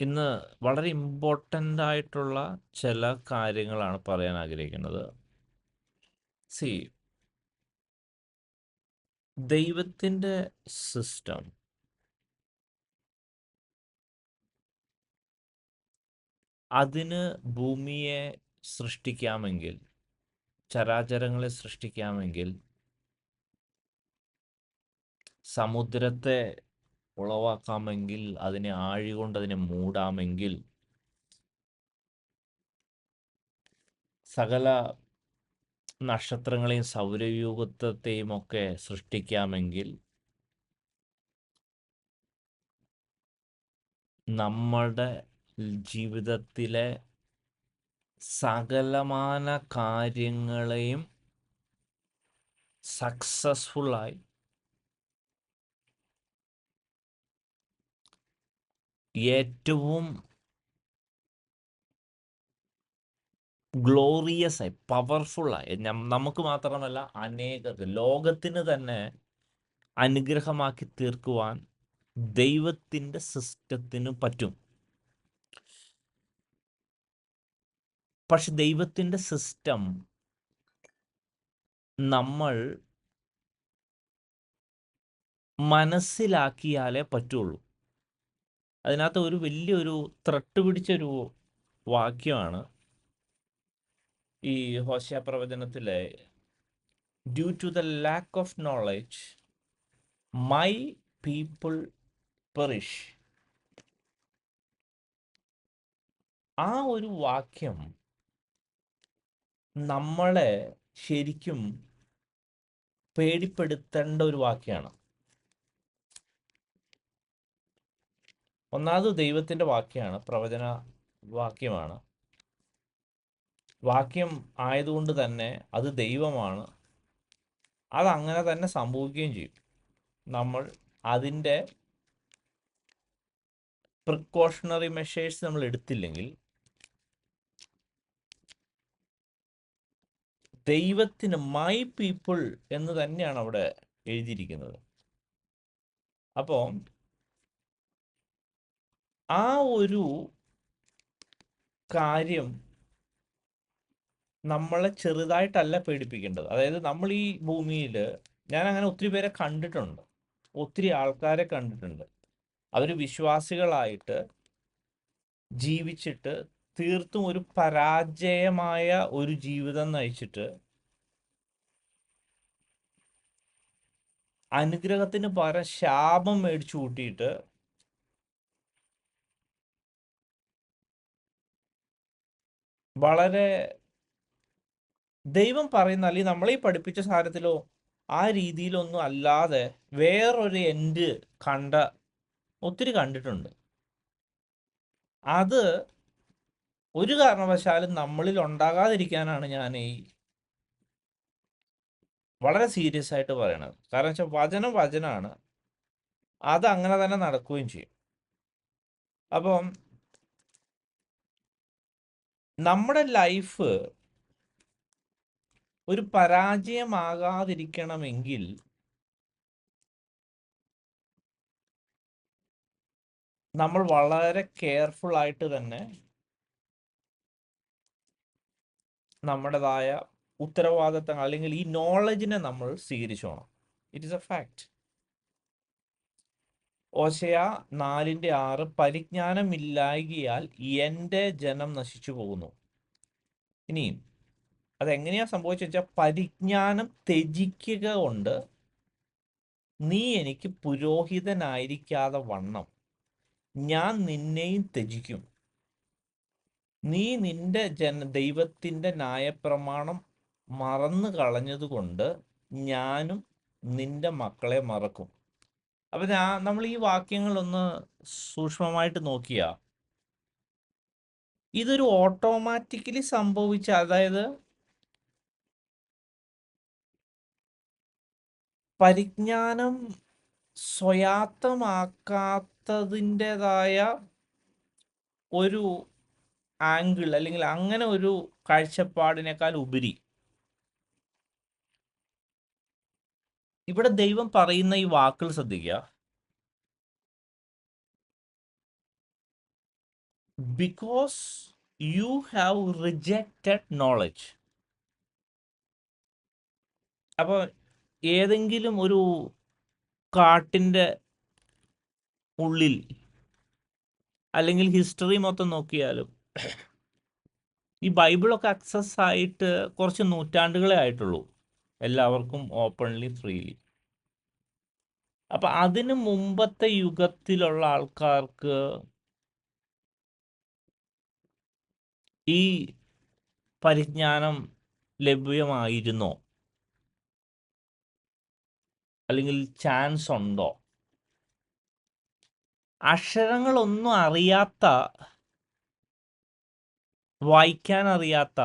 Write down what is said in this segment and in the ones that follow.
ഇന്ന് വളരെ ഇമ്പോർട്ടൻ്റ് ആയിട്ടുള്ള ചില കാര്യങ്ങളാണ് പറയാൻ ആഗ്രഹിക്കുന്നത്. സി ദൈവത്തിൻ്റെ സിസ്റ്റം അതിന് ഭൂമിയെ സൃഷ്ടിക്കാമെങ്കിൽ, ചരാചരങ്ങളെ സൃഷ്ടിക്കാമെങ്കിൽ, സമുദ്രത്തെ ഉളവാക്കാമെങ്കിൽ, അതിനെ ആഴികൊണ്ട് അതിനെ മൂടാമെങ്കിൽ, സകല നക്ഷത്രങ്ങളെയും സൗരയൂഥത്തെയും ഒക്കെ സൃഷ്ടിക്കാമെങ്കിൽ, നമ്മുടെ ജീവിതത്തിലെ സകലമാന കാര്യങ്ങളെയും സക്സസ്ഫുള്ളായി ഏറ്റവും ഗ്ലോറിയസ് ആയി പവർഫുള്ളായി നമുക്ക് മാത്രമല്ല അനേകർക്ക് ലോകത്തിന് തന്നെ അനുഗ്രഹമാക്കി തീർക്കുവാൻ ദൈവത്തിൻ്റെ സിസ്റ്റത്തിന് പറ്റും. പക്ഷെ ദൈവത്തിൻ്റെ സിസ്റ്റം നമ്മൾ മനസ്സിലാക്കിയാലേ പറ്റുള്ളൂ. അതിനകത്ത് ഒരു വലിയൊരു ത്രട്ട് പിടിച്ചൊരു വാക്യമാണ് ഈ ഹോശേയ പ്രവചനത്തിലെ due to the lack of knowledge my people perish. ആ ഒരു വാക്യം നമ്മളെ ശരിക്കും പേടിപ്പെടുത്തേണ്ട ഒരു വാക്യമാണ്. ഒന്നാമത് ദൈവത്തിൻ്റെ വാക്യമാണ്, പ്രവചന വാക്യമാണ്. വാക്യം ആയതുകൊണ്ട് തന്നെ അത് ദൈവമാണ്. അതങ്ങനെ തന്നെ സംഭവിക്കുകയും ചെയ്യും. നമ്മൾ അതിൻ്റെ പ്രിക്കോഷണറി മെഷേഴ്സ് നമ്മൾ എടുത്തില്ലെങ്കിൽ ദൈവത്തിന് മൈ പീപ്പിൾ എന്ന് തന്നെയാണ് അവിടെ എഴുതിയിരിക്കുന്നത്. അപ്പോൾ ആ ഒരു കാര്യം നമ്മളെ ചെറുതായിട്ടല്ല പേടിപ്പിക്കേണ്ടത്. അതായത് നമ്മൾ ഈ ഭൂമിയിൽ, ഞാൻ അങ്ങനെ ഒത്തിരി പേരെ കണ്ടിട്ടുണ്ട്, ഒത്തിരി ആൾക്കാരെ കണ്ടിട്ടുണ്ട്. അവർ വിശ്വാസികളായിട്ട് ജീവിച്ചിട്ട് തീർത്തും ഒരു പരാജയമായ ഒരു ജീവിതം നയിച്ചിട്ട് അനുഗ്രഹത്തിന് പകരം ശാപം മേടിച്ചു കൂട്ടിയിട്ട് വളരെ ദൈവം പറയുന്ന അല്ലെങ്കിൽ നമ്മളീ പഠിപ്പിച്ച സാധനത്തിലോ ആ രീതിയിലൊന്നും അല്ലാതെ വേറൊരു എൻഡ് കണ്ട ഒത്തിരി കണ്ടിട്ടുണ്ട്. അത് ഒരു കാരണവശാലും നമ്മളിൽ ഉണ്ടാകാതിരിക്കാനാണ് ഞാൻ ഈ വളരെ സീരിയസ് ആയിട്ട് പറയണത്. കാരണം വെച്ചാൽ വചനം വചനമാണ്, അത് അങ്ങനെ തന്നെ നടക്കുകയും ചെയ്യും. അപ്പം നമ്മുടെ ലൈഫ് ഒരു പരാജയമാകാതിരിക്കണമെങ്കിൽ നമ്മൾ വളരെ കെയർഫുൾ ആയിട്ട് തന്നെ നമ്മുടേതായ ഉത്തരവാദിത്തങ്ങൾ അല്ലെങ്കിൽ ഈ നോളജിനെ നമ്മൾ സ്വീകരിച്ചോണം. It is a fact. Hosea 4:6 പരിജ്ഞാനമില്ലായ്കയാൽ എൻ്റെ ജനം നശിച്ചു പോകുന്നു. ഇനിയും അതെങ്ങനെയാ സംഭവിച്ചു വെച്ചാൽ, പരിജ്ഞാനം ത്യജിക്കുക കൊണ്ട് നീ എനിക്ക് പുരോഹിതനായിരിക്കാതെ വണ്ണം ഞാൻ നിന്നെയും ത്യജിക്കും. നീ നിന്റെ ദൈവത്തിൻ്റെ ന്യായപ്രമാണം മറന്നു കളഞ്ഞതുകൊണ്ട് ഞാനും നിന്റെ മക്കളെ മറക്കും. അപ്പം നമ്മൾ ഈ വാക്യങ്ങളൊന്ന് സൂക്ഷ്മമായിട്ട് നോക്കിയാൽ ഇതൊരു ഓട്ടോമാറ്റിക്കലി സംഭവിച്ച, അതായത് പരിജ്ഞാനം സ്വയാത്തമാക്കാത്തതിൻ്റെതായ ഒരു ആംഗിൾ അല്ലെങ്കിൽ അങ്ങനെ ഒരു കാഴ്ചപ്പാടിനേക്കാൾ ഉപരി ഇവിടെ ദൈവം പറയുന്ന ഈ വാക്കുകൾ ശ്രദ്ധിക്കുക. Because you have rejected knowledge. അപ്പോൾ ഏതെങ്കിലും ഒരു കാട്ടിൻ്റെ ഉള്ളിൽ അല്ലെങ്കിൽ ഹിസ്റ്ററി മൊത്തം നോക്കിയാലും ഈ ബൈബിളൊക്കെ അക്സസ് ആയിട്ട് കുറച്ച് നൂറ്റാണ്ടുകളേ ആയിട്ടുള്ളൂ, എല്ലാവർക്കും ഓപ്പൺലി ഫ്രീലി. അപ്പം അതിന് മുമ്പത്തെ യുഗത്തിലുള്ള ആൾക്കാർക്ക് ഈ പരിജ്ഞാനം ലഭ്യമായിരുന്നോ, അല്ലെങ്കിൽ ചാൻസ് ഉണ്ടോ? അക്ഷരങ്ങളൊന്നും അറിയാത്ത, വായിക്കാൻ അറിയാത്ത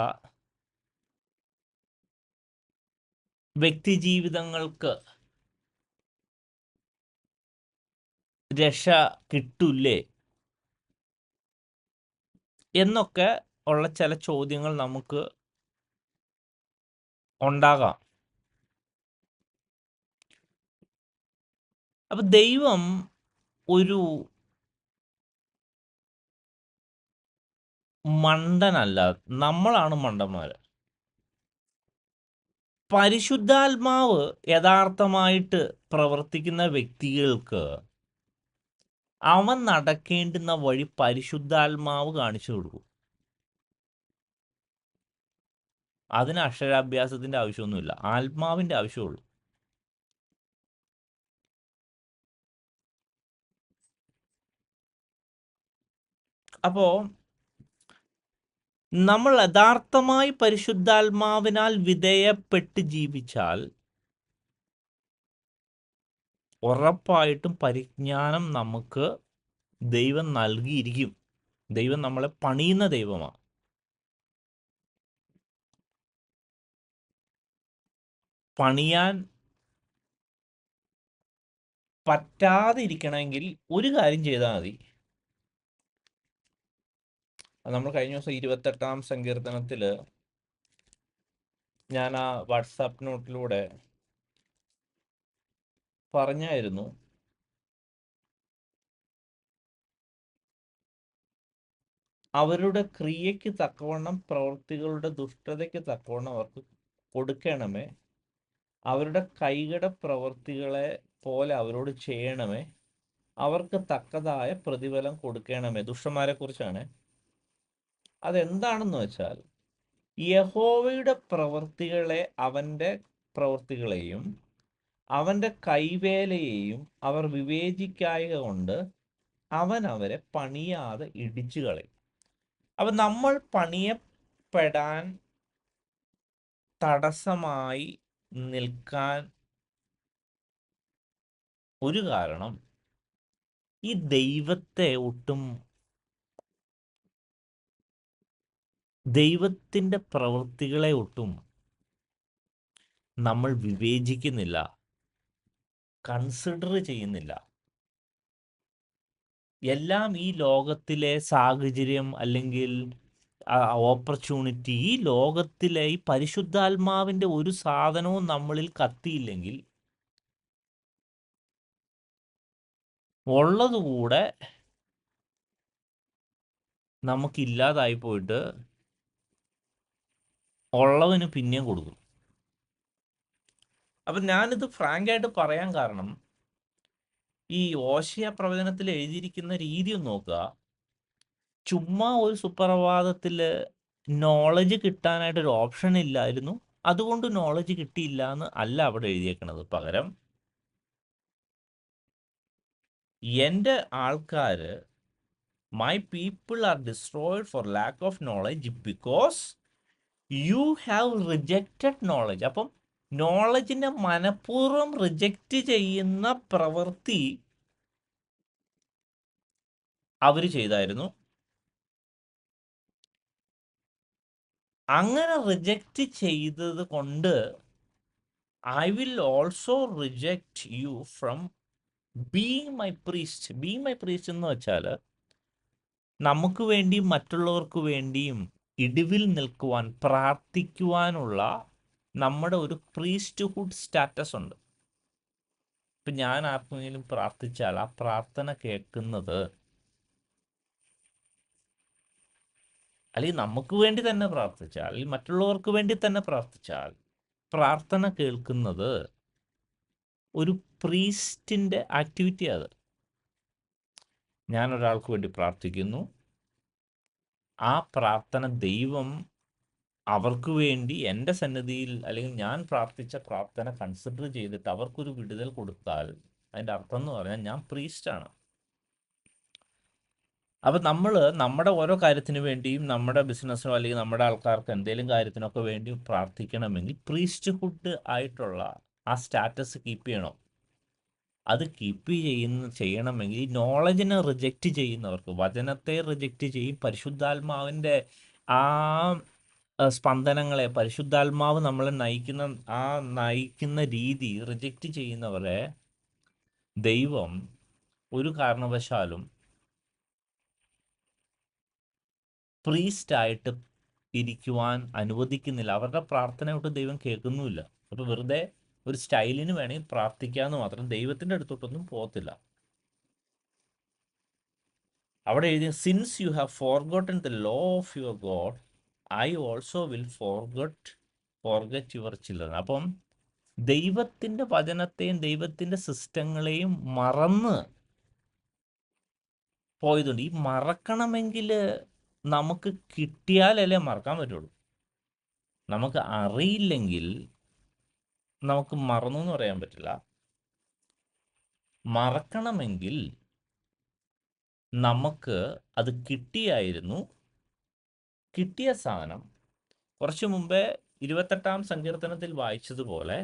വ്യക്തി ജീവിതങ്ങൾക്ക് രക്ഷ കിട്ടൂലേ എന്നൊക്കെ ഉള്ള ചില ചോദ്യങ്ങൾ നമുക്ക് ഉണ്ടാകാം. അപ്പം ദൈവം ഒരു മണ്ടനല്ല, നമ്മളാണ് മണ്ടന്മാർ. പരിശുദ്ധാത്മാവ് യഥാർത്ഥമായിട്ട് പ്രവർത്തിക്കുന്ന വ്യക്തികൾക്ക് അവൻ നടക്കേണ്ടുന്ന വഴി പരിശുദ്ധാത്മാവ് കാണിച്ചു കൊടുക്കും. അതിന് അക്ഷരാഭ്യാസത്തിൻ്റെ ആവശ്യമൊന്നുമില്ല, ആത്മാവിൻ്റെ ആവശ്യമുള്ളൂ. അപ്പോൾ നമ്മൾ യഥാർത്ഥമായി പരിശുദ്ധാത്മാവിനാൽ വിധേയപ്പെട്ട് ജീവിച്ചാൽ ഉറപ്പായിട്ടും പരിജ്ഞാനം നമുക്ക് ദൈവം നൽകിയിരിക്കും. ദൈവം നമ്മളെ പണിയുന്ന ദൈവമാണ്. പണിയാൻ പറ്റാതിരിക്കണമെങ്കിൽ ഒരു കാര്യം ചെയ്താൽ മതി. നമ്മൾ കഴിഞ്ഞ ദിവസം 28-ാം സങ്കീർത്തനത്തിൽ ഞാൻ ആ വാട്സാപ്പ് നോട്ടിലൂടെ പറഞ്ഞായിരുന്നു, അവരുടെ ക്രിയയ്ക്ക് തക്കവണ്ണം പ്രവൃത്തികളുടെ ദുഷ്ടതയ്ക്ക് തക്കവണ്ണം അവർക്ക് കൊടുക്കണമേ, അവരുടെ കൈകളുടെ പ്രവൃത്തികളെ പോലെ അവരോട് ചെയ്യണമേ, അവർക്ക് തക്കതായ പ്രതിഫലം കൊടുക്കണമേ. ദുഷ്ടന്മാരെ കുറിച്ചാണ്. അതെന്താണെന്ന് വെച്ചാൽ, യഹോവയുടെ പ്രവൃത്തികളെ, അവൻ്റെ പ്രവൃത്തികളെയും അവൻ്റെ കൈവേലയെയും അവർ വിവേചിക്കായക കൊണ്ട് അവൻ അവരെ പണിയാതെ ഇടിച്ചു കളയും. അപ്പം നമ്മൾ പണിയപ്പെടാൻ തടസ്സമായി നിൽക്കാൻ ഒരു കാരണം, ഈ ദൈവത്തെ ഒട്ടും, ദൈവത്തിൻ്റെ പ്രവൃത്തികളെ ഒട്ടും നമ്മൾ വിവേചിക്കുന്നില്ല, കൺസിഡർ ചെയ്യുന്നില്ല. എല്ലാം ഈ ലോകത്തിലെ സാഹചര്യം അല്ലെങ്കിൽ ഓപ്പർച്യൂണിറ്റി, ഈ ലോകത്തിലെ ഈ പരിശുദ്ധാത്മാവിൻ്റെ ഒരു സാധനവും നമ്മളിൽ കത്തിയില്ലെങ്കിൽ ഉള്ളതുകൂടെ നമുക്കില്ലാതായി പോയിട്ട് ഉള്ളവന് പിന്നെയും കൊടുക്കും. അപ്പം ഞാനിത് ഫ്രാങ്കായിട്ട് പറയാൻ കാരണം, ഈ ഓശയ പ്രവചനത്തിൽ എഴുതിയിരിക്കുന്ന രീതി ഒന്ന് നോക്കുക. ചുമ്മാ ഒരു സുപ്രഭാതത്തിൽ നോളജ് കിട്ടാനായിട്ടൊരു ഓപ്ഷൻ ഇല്ലായിരുന്നു, അതുകൊണ്ട് നോളജ് കിട്ടിയില്ല എന്ന് അല്ല അവിടെ എഴുതിയേക്കണത്. പകരം എൻ്റെ ആൾക്കാർ, my people are destroyed for lack of knowledge because you have rejected knowledge. അപ്പം നോളജിനെ മനഃപൂർവ്വം റിജക്റ്റ് ചെയ്യുന്ന പ്രവൃത്തി അവർ ചെയ്തായിരുന്നു. അങ്ങനെ റിജക്റ്റ് ചെയ്തത് കൊണ്ട് I will also reject you from being my priest. Being my priest എന്ന് വെച്ചാൽ നമുക്ക് വേണ്ടിയും മറ്റുള്ളവർക്ക് വേണ്ടിയും ഇടിവിൽ നിൽക്കുവാൻ, പ്രാർത്ഥിക്കുവാനുള്ള നമ്മുടെ ഒരു പ്രീസ്റ്റ്ഹുഡ് സ്റ്റാറ്റസ് ഉണ്ട്. ഇപ്പം ഞാൻ ആർക്കെങ്കിലും പ്രാർത്ഥിച്ചാൽ ആ പ്രാർത്ഥന കേൾക്കുന്നത് അല്ലെങ്കിൽ നമുക്ക് വേണ്ടി തന്നെ പ്രാർത്ഥിച്ചാൽ, അല്ലെങ്കിൽ മറ്റുള്ളവർക്ക് വേണ്ടി തന്നെ പ്രാർത്ഥിച്ചാൽ, പ്രാർത്ഥന കേൾക്കുന്നത് ഒരു പ്രീസ്റ്റിൻ്റെ ആക്ടിവിറ്റിയാണ് അത്. ഞാൻ ഒരാൾക്ക് വേണ്ടി പ്രാർത്ഥിക്കുന്നു, ആ പ്രാർത്ഥന ദൈവം അവർക്ക് വേണ്ടി എൻ്റെ സന്നിധിയിൽ അല്ലെങ്കിൽ ഞാൻ പ്രാർത്ഥിച്ച പ്രാർത്ഥന കൺസിഡർ ചെയ്തിട്ട് അവർക്കൊരു വിടുതൽ കൊടുത്താൽ അതിൻ്റെ അർത്ഥം എന്ന് പറഞ്ഞാൽ ഞാൻ പ്രീസ്റ്റാണ്. അപ്പം നമ്മൾ നമ്മുടെ ഓരോ കാര്യത്തിന് വേണ്ടിയും നമ്മുടെ ബിസിനസ്സിനോ അല്ലെങ്കിൽ നമ്മുടെ ആൾക്കാർക്ക് എന്തെങ്കിലും കാര്യത്തിനൊക്കെ വേണ്ടി പ്രാർത്ഥിക്കണമെങ്കിൽ പ്രീസ്റ്റ്ഹുഡ് ആയിട്ടുള്ള ആ സ്റ്റാറ്റസ് കീപ്പ് ചെയ്യണം. അത് കീപ്പ് ചെയ്യണമെങ്കിൽ ഈ നോളജിനെ റിജക്റ്റ് ചെയ്യുന്നവർക്ക്, വചനത്തെ റിജക്റ്റ് ചെയ്യും, പരിശുദ്ധാത്മാവിൻ്റെ ആ സ്പന്ദനങ്ങളെ, പരിശുദ്ധാത്മാവ് നമ്മളെ നയിക്കുന്ന രീതി റിജക്റ്റ് ചെയ്യുന്നവരെ ദൈവം ഒരു കാരണവശാലും പ്രീസ്റ്റായിട്ട് ഇരിക്കുവാൻ അനുവദിക്കുന്നില്ല. അവരുടെ പ്രാർത്ഥനയോട്ട് ദൈവം കേൾക്കുന്നുമില്ല. അപ്പോൾ വെറുതെ ഒരു സ്റ്റൈലിന് വേണമെങ്കിൽ പ്രാർത്ഥിക്കാമെന്ന് മാത്രം, ദൈവത്തിൻ്റെ അടുത്തോട്ടൊന്നും പോകത്തില്ല. അവിടെ എഴുതിയ since you have forgotten the law of your God I also will forget your children. അപ്പം ദൈവത്തിൻ്റെ വചനത്തെയും ദൈവത്തിൻ്റെ സിസ്റ്റങ്ങളെയും മറന്ന് പോയതുകൊണ്ട് ഈ മറക്കണമെങ്കിൽ നമുക്ക് കിട്ടിയാലല്ലേ മറക്കാൻ പറ്റുള്ളൂ. നമുക്ക് അറിയില്ലെങ്കിൽ നമുക്ക് മറന്നു എന്ന് പറയാൻ പറ്റില്ല. മറക്കണമെങ്കിൽ നമുക്ക് അത് കിട്ടിയായിരുന്നു. കിട്ടിയ സാധനം കുറച്ചു മുമ്പേ 28-ാം സങ്കീർത്തനത്തിൽ വായിച്ചതുപോലെ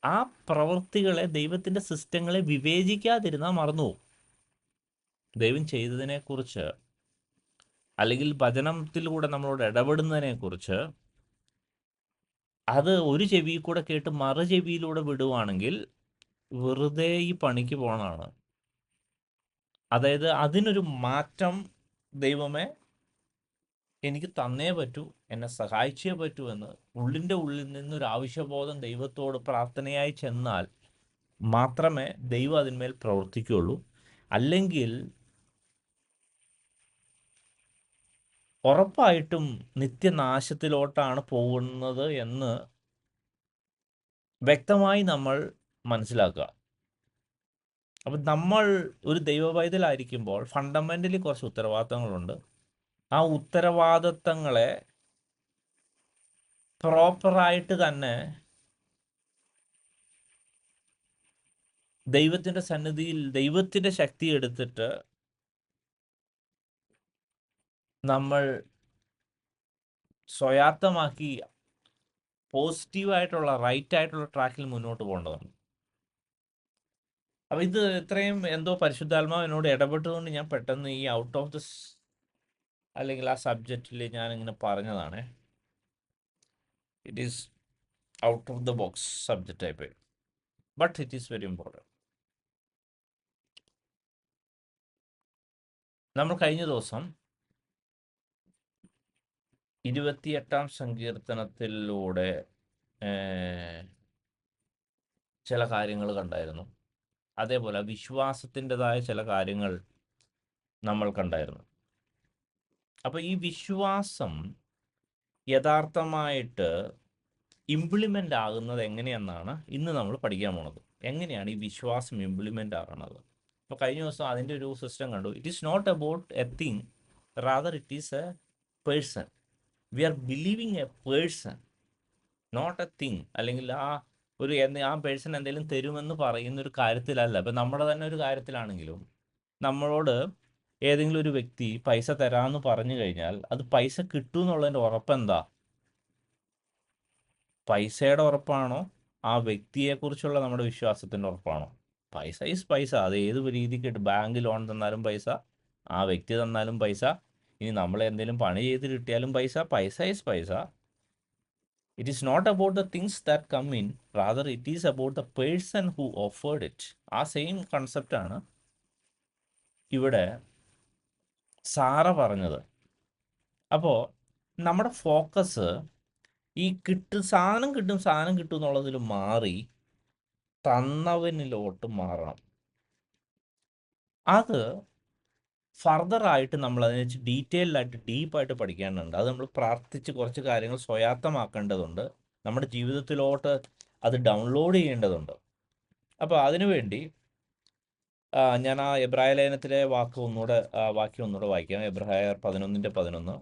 ആ പ്രവൃത്തികളെ, ദൈവത്തിൻ്റെ സിസ്റ്റങ്ങളെ വിവേചിക്കാതിരുന്നാൽ മറന്നുപോകും. ദൈവം ചെയ്തതിനെക്കുറിച്ച് അല്ലെങ്കിൽ വചനത്തിലൂടെ നമ്മളോട് ഇടപെടുന്നതിനെക്കുറിച്ച് അത് ഒരു ചെവിയിൽ കൂടെ കേട്ട് മറു ചെവിയിലൂടെ വിടുവാണെങ്കിൽ വെറുതെ ഈ പണിക്ക് പോകണതാണ്. അതായത് അതിനൊരു മാറ്റം ദൈവമേ എനിക്ക് തന്നേ പറ്റൂ, എന്നെ സഹായിച്ചേ പറ്റൂ എന്ന് ഉള്ളിൻ്റെ ഉള്ളിൽ നിന്നൊരു ആവശ്യബോധം ദൈവത്തോട് പ്രാർത്ഥനയായി ചെന്നാൽ മാത്രമേ ദൈവം അതിന്മേൽ പ്രവർത്തിക്കുകയുള്ളൂ. അല്ലെങ്കിൽ ഉറപ്പായിട്ടും നിത്യനാശത്തിലോട്ടാണ് പോകുന്നത് എന്ന് വ്യക്തമായി നമ്മൾ മനസ്സിലാക്കുക. അപ്പം നമ്മൾ ഒരു ദൈവ പൈതലായിരിക്കുമ്പോൾ ഫണ്ടമെൻ്റലി കുറച്ച് ഉത്തരവാദിത്തങ്ങളുണ്ട്. ആ ഉത്തരവാദിത്തങ്ങളെ പ്രോപ്പറായിട്ട് തന്നെ ദൈവത്തിൻ്റെ സന്നിധിയിൽ ദൈവത്തിൻ്റെ ശക്തി എടുത്തിട്ട് നമ്മൾ സ്വായത്തമാക്കി പോസിറ്റീവായിട്ടുള്ള റൈറ്റായിട്ടുള്ള ട്രാക്കിൽ മുന്നോട്ട് പോകേണ്ടതാണ്. അപ്പോൾ ഇത് ഇത്രയും എന്തോ പരിശുദ്ധാത്മാവ് എന്നോട് ഇടപെട്ടുകൊണ്ട് ഞാൻ പെട്ടെന്ന് ഈ ഔട്ട് ഓഫ് ദിസ് അല്ലെങ്കിൽ ആ സബ്ജക്റ്റിൽ ഞാനിങ്ങനെ പറഞ്ഞതാണ്. It is out of the box subject ആയിപ്പോയി, but it is very important. നമ്മൾ കഴിഞ്ഞ ദിവസം 28-ാം സങ്കീർത്തനത്തിലൂടെ ചില കാര്യങ്ങൾ കണ്ടായിരുന്നു. അതേപോലെ വിശ്വാസത്തിൻ്റെതായ ചില കാര്യങ്ങൾ നമ്മൾ കണ്ടായിരുന്നു. അപ്പോൾ ഈ വിശ്വാസം യഥാർത്ഥമായിട്ട് ഇംപ്ലിമെൻ്റ് ആകുന്നത് എങ്ങനെയെന്നാണ് ഇന്ന് നമ്മൾ പഠിക്കാൻ പോണത്. എങ്ങനെയാണ് ഈ വിശ്വാസം ഇംപ്ലിമെൻ്റ് ആകുന്നത്? അപ്പോൾ കഴിഞ്ഞ ദിവസം അതിൻ്റെ ഒരു സിസ്റ്റം കണ്ടു. It is not about a thing, rather it is a person. We are believing a person, not a thing. അല്ലെങ്കിൽ ആ പേഴ്സൺ എന്തെങ്കിലും തരുമെന്ന് പറയുന്നൊരു കാര്യത്തിലല്ല. ഇപ്പം നമ്മുടെ തന്നെ ഒരു കാര്യത്തിലാണെങ്കിലും നമ്മളോട് ഏതെങ്കിലും ഒരു വ്യക്തി പൈസ തരാമെന്ന് പറഞ്ഞു കഴിഞ്ഞാൽ അത് പൈസ കിട്ടുമെന്നുള്ളതിൻ്റെ ഉറപ്പെന്താ? പൈസയുടെ ഉറപ്പാണോ, ആ വ്യക്തിയെക്കുറിച്ചുള്ള നമ്മുടെ വിശ്വാസത്തിൻ്റെ ഉറപ്പാണോ? പൈസ ഈസ് പൈസ. അത് ഏത് രീതിക്ക് ബാങ്ക് ലോൺ തന്നാലും പൈസ, ആ വ്യക്തി തന്നാലും പൈസ, ഇനി നമ്മൾ എന്തെങ്കിലും പണി ചെയ്ത് കിട്ടിയാലും പൈസ. പൈസ ഈസ് പൈസ. It is not about the things that come in, rather it is about the person who offered it. ആ സെയിം കൺസെപ്റ്റാണ് ഇവിടെ സാറ പറഞ്ഞത്. അപ്പോൾ നമ്മുടെ ഫോക്കസ് ഈ സാധനം കിട്ടും എന്നുള്ളതിൽ മാറി തന്നവനിലോട്ട് മാറണം. അത് ഫർദറായിട്ട് നമ്മൾ അതിനെ ഡീറ്റെയിൽഡായിട്ട് ഡീപ്പായിട്ട് പഠിക്കാനുണ്ട്. അത് നമ്മൾ പ്രാർത്ഥിച്ച് കുറച്ച് കാര്യങ്ങൾ സ്വയാത്തമാക്കേണ്ടതുണ്ട്. നമ്മുടെ ജീവിതത്തിലോട്ട് അത് ഡൗൺലോഡ് ചെയ്യേണ്ടതുണ്ട്. അപ്പോൾ അതിനുവേണ്ടി ഞാൻ ആ എബ്രായ ലേഖനത്തിലെ വാക്യം ഒന്നുകൂടെ വായിക്കാം. എബ്രായർ 11:11.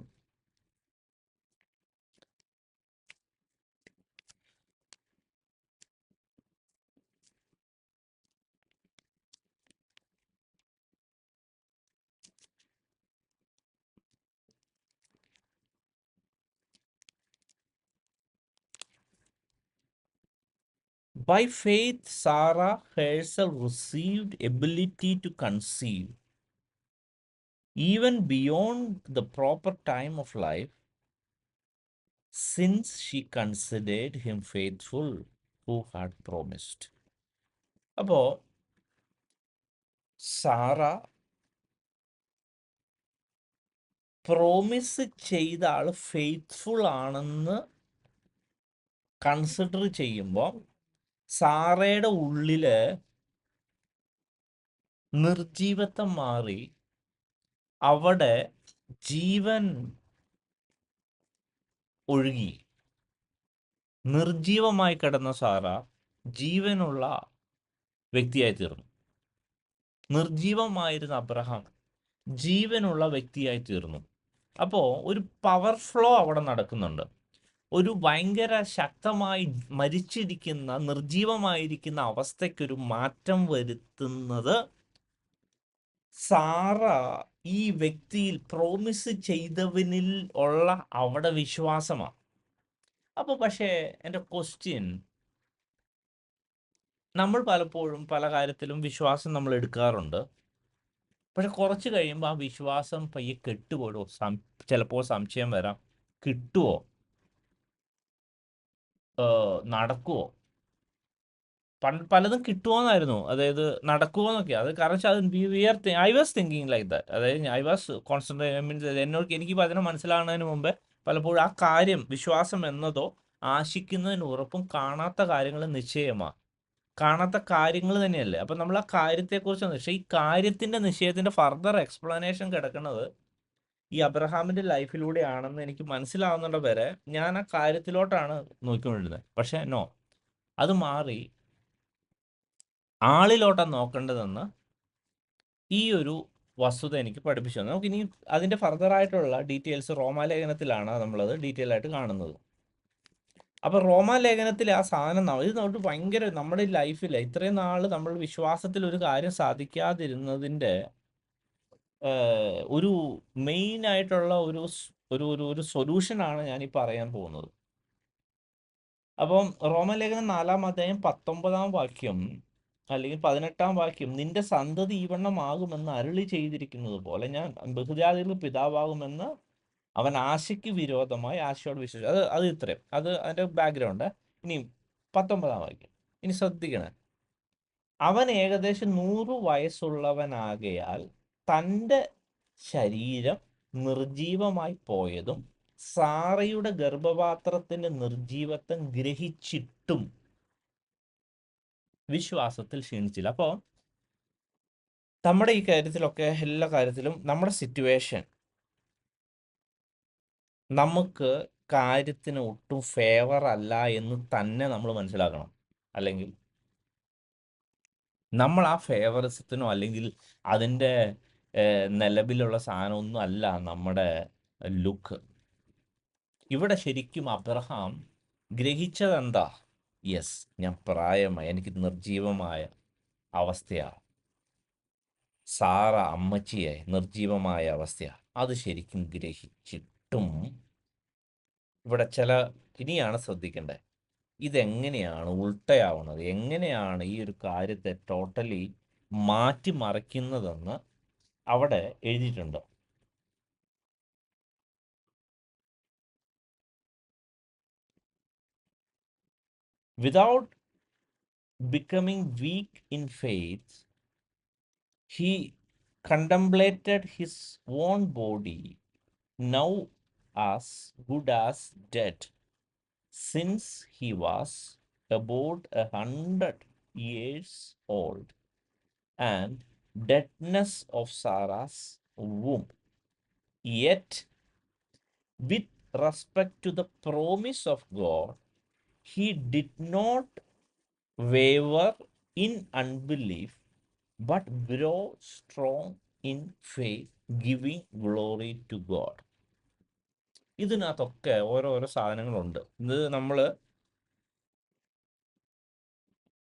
By faith, Sarah herself received ability to conceive, even beyond the proper time of life, since she considered him faithful who had promised. അപ്പോൾ സാറ പ്രോമിസ് ചെയ്ത ആൾ ഫെയ്ത്ത്ഫുൾ ആണെന്ന് കൺസിഡർ ചെയ്യുമ്പോൾ സാറയുടെ ഉള്ളിൽ നിർജീവത്വം മാറി അവിടെ ജീവൻ ഒഴുകി. നിർജീവമായി കിടന്ന സാറ ജീവനുള്ള വ്യക്തിയായി തീർന്നു. നിർജീവമായിരുന്ന അബ്രഹാം ജീവനുള്ള വ്യക്തിയായി തീർന്നു. അപ്പോൾ ഒരു പവർ ഫ്ലോ അവിടെ നടക്കുന്നുണ്ട്. ഒരു ഭയങ്കര ശക്തമായി മരിച്ചിരിക്കുന്ന നിർജീവമായിരിക്കുന്ന അവസ്ഥയ്ക്കൊരു മാറ്റം വരുത്തുന്നത് സാറ ഈ വ്യക്തിയിൽ പ്രോമിസ് ചെയ്തവനിൽ ഉള്ള അവിടെ വിശ്വാസമാണ്. അപ്പോൾ പക്ഷേ എൻ്റെ ക്വസ്റ്റ്യൻ, നമ്മൾ പലപ്പോഴും പല കാര്യത്തിലും വിശ്വാസം നമ്മൾ എടുക്കാറുണ്ട്. പക്ഷെ കുറച്ച് കഴിയുമ്പോൾ ആ വിശ്വാസം പയ്യെ കെട്ടുപോടോ. ചിലപ്പോൾ സംശയം വരാം, കിട്ടുമോ, നടക്കുമോ. പലതും കിട്ടുമോന്നായിരുന്നു, അതായത് നടക്കുമോന്നൊക്കെ. അത് കാരണം അത് I was thinking like that. അതായത് ഐ വാസ് കോൺസെൻട്രേറ്റ് മീൻസ് എനിക്ക് വചനം മനസ്സിലാകുന്നതിന് മുമ്പേ പലപ്പോഴും ആ കാര്യം, വിശ്വാസം എന്നതോ ആശിക്കുന്നതിന് ഉറപ്പും കാണാത്ത കാര്യങ്ങൾ നിശ്ചയമാണ്. കാണാത്ത കാര്യങ്ങൾ തന്നെയല്ലേ. അപ്പം നമ്മൾ ആ കാര്യത്തെക്കുറിച്ച്, പക്ഷേ ഈ കാര്യത്തിൻ്റെ നിശ്ചയത്തിൻ്റെ ഫർദർ എക്സ്പ്ലനേഷൻ കിടക്കുന്നത് ഈ അബ്രഹാമിൻ്റെ ലൈഫിലൂടെയാണെന്ന് എനിക്ക് മനസ്സിലാവുന്നുണ്ട് വരെ ഞാൻ ആ കാര്യത്തിലോട്ടാണ് നോക്കിക്കൊണ്ടിരുന്നത്. പക്ഷേ നോ, അത് മാറി ആളിലോട്ടാണ് നോക്കേണ്ടതെന്ന് ഈ ഒരു വസ്തുത എനിക്ക് പഠിപ്പിച്ചു തന്നു. നമുക്കിനി അതിൻ്റെ ഫർദറായിട്ടുള്ള ഡീറ്റെയിൽസ് റോമാലേഖനത്തിലാണ് നമ്മളത് ഡീറ്റെയിൽ ആയിട്ട് കാണുന്നത്. അപ്പോൾ റോമാലേഖനത്തിൽ ആ സാധനം ഇത് നമുക്ക് ഭയങ്കര നമ്മുടെ ലൈഫിൽ ഇത്രയും നാൾ നമ്മൾ വിശ്വാസത്തിൽ ഒരു കാര്യം സാധിക്കാതിരുന്നതിൻ്റെ ഒരു മെയിൻ ആയിട്ടുള്ള ഒരു സൊല്യൂഷനാണ് ഞാൻ ഈ പറയാൻ പോകുന്നത്. അപ്പം റോമലേഖനം 4-ാം അധ്യായം 19-ാം വാക്യം അല്ലെങ്കിൽ 18-ാം വാക്യം, നിന്റെ സന്തതി ഈവണ്ണമാകുമെന്ന് അരുളി ചെയ്തിരിക്കുന്നത് പോലെ ഞാൻ ബഹുജാതികൾക്ക് പിതാവാകുമെന്ന് അവൻ ആശയ്ക്ക് വിരോധമായി ആശയോട് വിശ്വസിച്ചു. അത് ഇത്രയും, അതിൻ്റെ ബാക്ക്ഗ്രൗണ്ട്. ഇനി 19-ാം വാക്യം, ഇനി ശ്രദ്ധിക്കണേ. അവൻ ഏകദേശം 100 വയസ്സുള്ളവനാകയാൽ തൻ്റെ ശരീരം നിർജീവമായി പോയതും സാറയുടെ ഗർഭപാത്രത്തിന്റെ നിർജീവത്വം ഗ്രഹിച്ചിട്ടും വിശ്വാസത്തിൽ ക്ഷീണിച്ചില്ല. അപ്പോൾ നമ്മുടെ ഈ കാര്യത്തിലൊക്കെ, എല്ലാ കാര്യത്തിലും നമ്മുടെ സിറ്റുവേഷൻ നമുക്ക് കാര്യത്തിന് ഒട്ടും ഫേവർ അല്ല എന്ന് തന്നെ നമ്മൾ മനസ്സിലാക്കണം. അല്ലെങ്കിൽ നമ്മൾ ആ ഫേവറിസത്തിനോ അല്ലെങ്കിൽ അതിൻ്റെ നിലവിലുള്ള സാധനമൊന്നും അല്ല നമ്മുടെ ലുക്ക്. ഇവിടെ ശരിക്കും അബ്രഹാം ഗ്രഹിച്ചതെന്താ? യെസ്, ഞാൻ പ്രായമായി, എനിക്ക് നിർജീവമായ അവസ്ഥയാണ്. സാറ അമ്മച്ചിയായി നിർജീവമായ അവസ്ഥയാണ്. അത് ശരിക്കും ഗ്രഹിച്ചിട്ടും ഇവിടെ ഇനിയാണ് ശ്രദ്ധിക്കേണ്ടത്. ഇതെങ്ങനെയാണ് ഉൾട്ടയാവുന്നത്, എങ്ങനെയാണ് ഈ ഒരു കാര്യത്തെ ടോട്ടലി മാറ്റിമറിക്കുന്നതെന്ന് അവിടെ എഴുതിയിട്ടുണ്ട്. Without becoming weak in faith, he contemplated his own body, now as good as dead, since he was about 100 years old, and deadness of Sarah's womb. Yet, with respect to the promise of God, he did not waver in unbelief, but grow strong in faith, giving glory to God. ഇതിനകത്തൊക്കെ ഓരോരോ സാധനങ്ങളുണ്ട്. ഇത് നമ്മൾ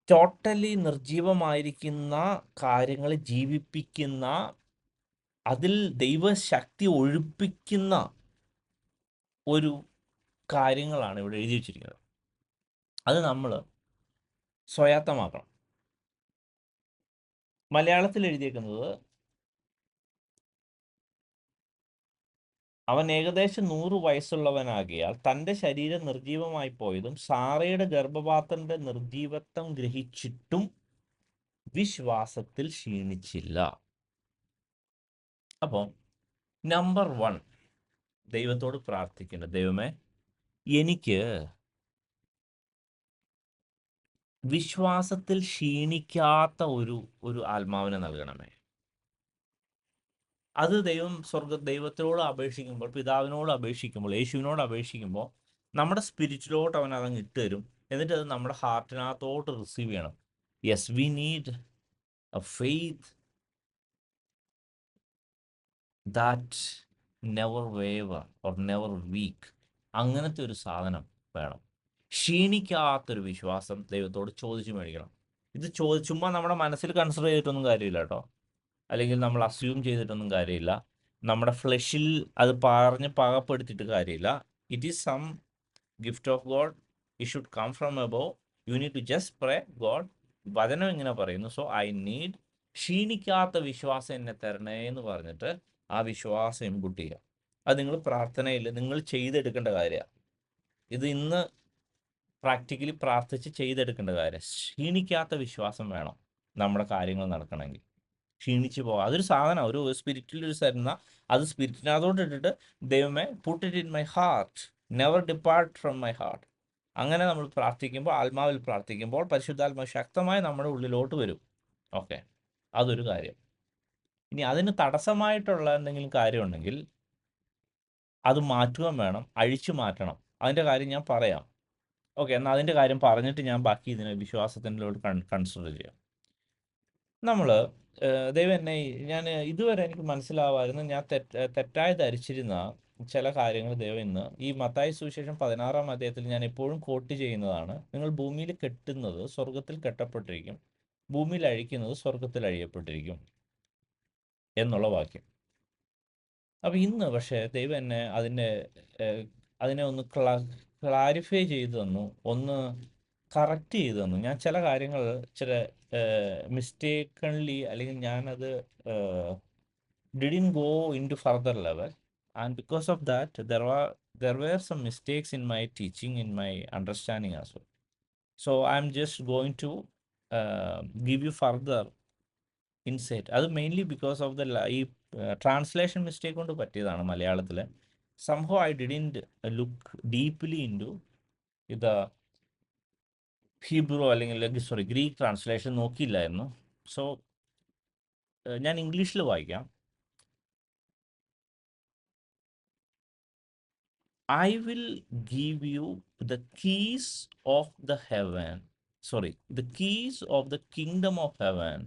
totally നിർജീവമായിരിക്കുന്ന കാര്യങ്ങൾ ജീവിപ്പിക്കുന്ന, അതിൽ ദൈവശക്തി ഒഴിപ്പിക്കുന്ന ഒരു കാര്യങ്ങളാണ് ഇവിടെ എഴുതി വച്ചിരിക്കുന്നത്. അത് നമ്മൾ സ്വായത്തമാക്കണം. മലയാളത്തിൽ എഴുതിയേക്കുന്നത്, അവൻ ഏകദേശം 100 വയസ്സുള്ളവനാകിയാൽ തൻ്റെ ശരീരം നിർജീവമായി പോയതും സാറയുടെ ഗർഭപാത്രന്റെ നിർജീവത്വം ഗ്രഹിച്ചിട്ടും വിശ്വാസത്തിൽ ക്ഷീണിച്ചില്ല. അപ്പോൾ നമ്പർ 1 ദൈവത്തോട് പ്രാർത്ഥിക്കേണ്ടത്, ദൈവമേ എനിക്ക് വിശ്വാസത്തിൽ ക്ഷീണിക്കാത്ത ഒരു ആത്മാവിനെ നൽകണമേ. അത് ദൈവത്തോട് അപേക്ഷിക്കുമ്പോൾ, പിതാവിനോട് അപേക്ഷിക്കുമ്പോൾ, യേശുവിനോട് അപേക്ഷിക്കുമ്പോൾ നമ്മുടെ സ്പിരിറ്റിലോട്ട് അവൻ അതങ്ങ് ഇട്ട് തരും. എന്നിട്ട് അത് നമ്മുടെ ഹാർട്ടിനകത്തോട്ട് റിസീവ് ചെയ്യണം. Yes, we need a faith that never waver or never weak. അങ്ങനത്തെ ഒരു സാധനം വേണം. ക്ഷീണിക്കാത്തൊരു വിശ്വാസം ദൈവത്തോട് ചോദിച്ചു മേടിക്കണം. ഇത് ചുമ്മാ നമ്മുടെ മനസ്സിൽ കൺസിഡർ ചെയ്തിട്ടൊന്നും കാര്യമില്ല കേട്ടോ, അല്ലെങ്കിൽ നമ്മൾ അസ്യൂം ചെയ്തിട്ടൊന്നും കാര്യമില്ല, നമ്മുടെ ഫ്ലഷിൽ അത് പറഞ്ഞ് പാകപ്പെടുത്തിയിട്ട് കാര്യമില്ല. It is some gift of God. It should come from above. You need to just pray God. വചനം ഇങ്ങനെ പറയുന്നു, സോ ഐ നീഡ് ക്ഷീണിക്കാത്ത വിശ്വാസം എന്നെ തരണേ എന്ന് പറഞ്ഞിട്ട് ആ വിശ്വാസം ഇൻപുട്ട് ചെയ്യുക. അത് നിങ്ങൾ പ്രാർത്ഥനയിൽ നിങ്ങൾ ചെയ്തെടുക്കേണ്ട കാര്യമാണ്. ഇത് ഇന്ന് പ്രാക്ടിക്കലി പ്രാർത്ഥിച്ച് ചെയ്തെടുക്കേണ്ട കാര്യം. ക്ഷീണിക്കാത്ത വിശ്വാസം വേണം നമ്മുടെ കാര്യങ്ങൾ നടക്കണമെങ്കിൽ. ക്ഷീണിച്ച് പോകാം. അതൊരു സാധനം, ഒരു സ്പിരിറ്റിൽ ഒരു തരുന്ന, അത് സ്പിരിറ്റിനകത്തോട്ട് ഇട്ടിട്ട് ദൈവമേ put it in my heart, never depart from my heart. അങ്ങനെ നമ്മൾ പ്രാർത്ഥിക്കുമ്പോൾ, ആത്മാവിൽ പ്രാർത്ഥിക്കുമ്പോൾ പരിശുദ്ധാത്മാവ് ശക്തമായി നമ്മുടെ ഉള്ളിലോട്ട് വരും. ഓക്കെ, അതൊരു കാര്യം. ഇനി അതിന് തടസ്സമായിട്ടുള്ള എന്തെങ്കിലും കാര്യമുണ്ടെങ്കിൽ അത് മാറ്റുകയും വേണം, അഴിച്ചു മാറ്റണം. അതിൻ്റെ കാര്യം ഞാൻ പറയാം. ഓക്കെ, എന്നാൽ അതിൻ്റെ കാര്യം പറഞ്ഞിട്ട് ഞാൻ ബാക്കി ഇതിനെ വിശ്വാസത്തിലോട്ട് കൺസിഡർ ചെയ്യാം. നമ്മൾ ദൈവം എന്നെ, ഞാൻ ഇതുവരെ എനിക്ക് മനസ്സിലാവായിരുന്നു, ഞാൻ തെറ്റായി ധരിച്ചിരുന്ന ചില കാര്യങ്ങൾ ദൈവം ഇന്ന് ഈ മത്തായി സുവിശേഷം 16-ാം അധ്യായത്തിൽ ഞാൻ എപ്പോഴും കോട്ട് ചെയ്യുന്നതാണ്. നിങ്ങൾ ഭൂമിയിൽ കെട്ടുന്നത് സ്വർഗത്തിൽ കെട്ടപ്പെട്ടിരിക്കും, ഭൂമിയിൽ അഴിക്കുന്നത് സ്വർഗത്തിൽ അഴിയപ്പെട്ടിരിക്കും എന്നുള്ള വാക്യം. അപ്പോൾ ഇന്ന് പക്ഷേ ദൈവം എന്നെ അതിനെ ഒന്ന് ക്ലാരിഫൈ ചെയ്തു തന്നു, ഒന്ന് കറക്റ്റ് ചെയ്തു തന്നു. ഞാൻ ചില കാര്യങ്ങൾ ചില മിസ്റ്റേക്കൺലി, അല്ലെങ്കിൽ ഞാനത് didn't go into further level, and because of that there were some mistakes in my teaching, in my understanding as well. So I'm just going to give you further insight. അത് mainly because of ഈ translation mistake കൊണ്ട് പറ്റിയതാണ് മലയാളത്തിൽ. Somehow I didn't look deeply into ഇത് Hebrew അല്ലെങ്കിൽ Greek translation നോക്കിയില്ലായിരുന്നു. So ഞാൻ ഇംഗ്ലീഷിൽ വായിക്കാം. I will give you the keys of the heaven, the keys of the kingdom of heaven,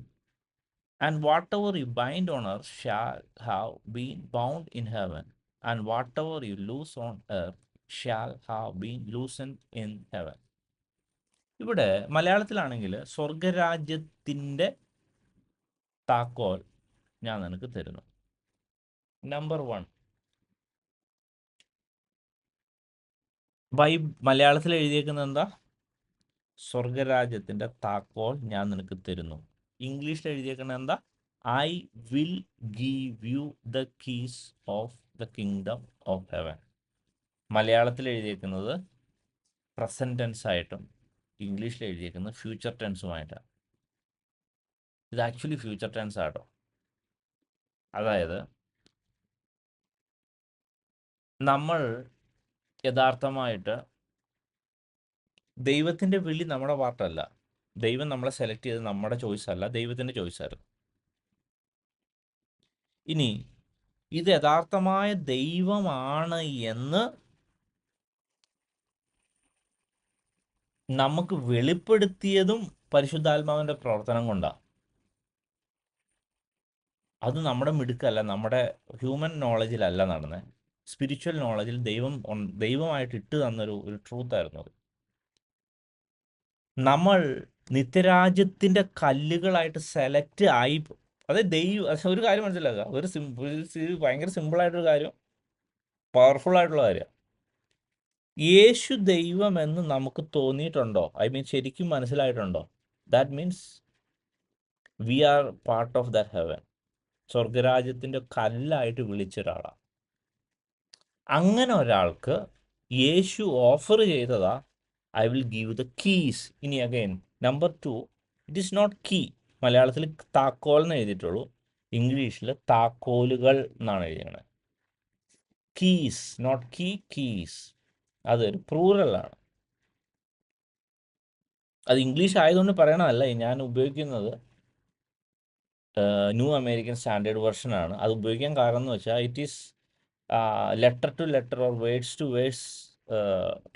and whatever you bind on earth shall have been bound in heaven, and whatever you loose on earth shall have been loosened in heaven. ഇവിടെ മലയാളത്തിലാണെങ്കിൽ സ്വർഗരാജ്യത്തിൻ്റെ താക്കോൽ ഞാൻ നിനക്ക് തരുന്നു. Number 1, മലയാളത്തിൽ എഴുതിയേക്കുന്നത് എന്താ? സ്വർഗരാജ്യത്തിൻ്റെ താക്കോൽ ഞാൻ നിനക്ക് തരുന്നു. ഇംഗ്ലീഷിൽ എഴുതിയേക്കുന്നത് എന്താ? I will give you the keys of the kingdom of heaven. മലയാളത്തിൽ എഴുതിയേക്കുന്നത് പ്രസൻറ്റ് ടെൻസ് ആയിട്ടും ഇംഗ്ലീഷിൽ എഴുതിയേക്കുന്നത് ഫ്യൂച്ചർ ടെൻസുമായിട്ടാണ്. ഇത് ആക്ച്വലി ഫ്യൂച്ചർ ടെൻസ് ആട്ടോ. അതായത് നമ്മൾ യഥാർത്ഥമായിട്ട് ദൈവത്തിൻ്റെ വിളി നമ്മുടെ പാർട്ടല്ല. ദൈവം നമ്മളെ സെലക്ട് ചെയ്ത് നമ്മുടെ ചോയ്സ് അല്ല, ദൈവത്തിൻ്റെ ചോയ്സായിരുന്നു. ഇനി ഇത് യഥാർത്ഥമായ ദൈവമാണ് എന്ന് നമുക്ക് വെളിപ്പെടുത്തിയതും പരിശുദ്ധാത്മാവിൻ്റെ പ്രവർത്തനം കൊണ്ടാണ്. അത് നമ്മുടെ മിടുക്കല്ല, നമ്മുടെ ഹ്യൂമൻ നോളജിലല്ല നടന്നത്. സ്പിരിച്വൽ നോളജിൽ ദൈവമായിട്ട് ഇട്ട് തന്നൊരു ട്രൂത്തായിരുന്നു അത്. നമ്മൾ നിത്യരാജ്യത്തിൻ്റെ കല്ലുകളായിട്ട് സെലക്ട് ആയി. അതായത് ഒരു കാര്യം മനസ്സിലാക്കുക, ഭയങ്കര സിമ്പിളായിട്ടൊരു കാര്യം, പവർഫുൾ ആയിട്ടുള്ള കാര്യം. യേശു ദൈവമെന്ന് നമുക്ക് തോന്നിയിട്ടുണ്ടോ? ഐ മീൻ ശരിക്കും മനസ്സിലായിട്ടുണ്ടോ? That means we are part of that heaven. സ്വർഗരാജ്യത്തിൻ്റെ കല്ലായിട്ട് വിളിച്ചൊരാളാണ്. അങ്ങനെ ഒരാൾക്ക് യേശു ഓഫർ ചെയ്തതാ, I will give the keys. ഇനി again number 2, it is not key. മലയാളത്തിൽ താക്കോൽ എന്ന് എഴുതിയിട്ടുള്ളൂ, ഇംഗ്ലീഷിൽ താക്കോലുകൾ എന്നാണ് എഴുതിയത്. Keys, not key, keys. അതൊരു പ്ലൂറലാണ്. അത് ഇംഗ്ലീഷ് ആയതുകൊണ്ട് പറയണതല്ല, ഞാൻ ഉപയോഗിക്കുന്നത് ന്യൂ അമേരിക്കൻ സ്റ്റാൻഡേർഡ് വെർഷനാണ്. അത് ഉപയോഗിക്കാൻ കാരണം എന്ന് വെച്ചാൽ it is letter to letter or words to words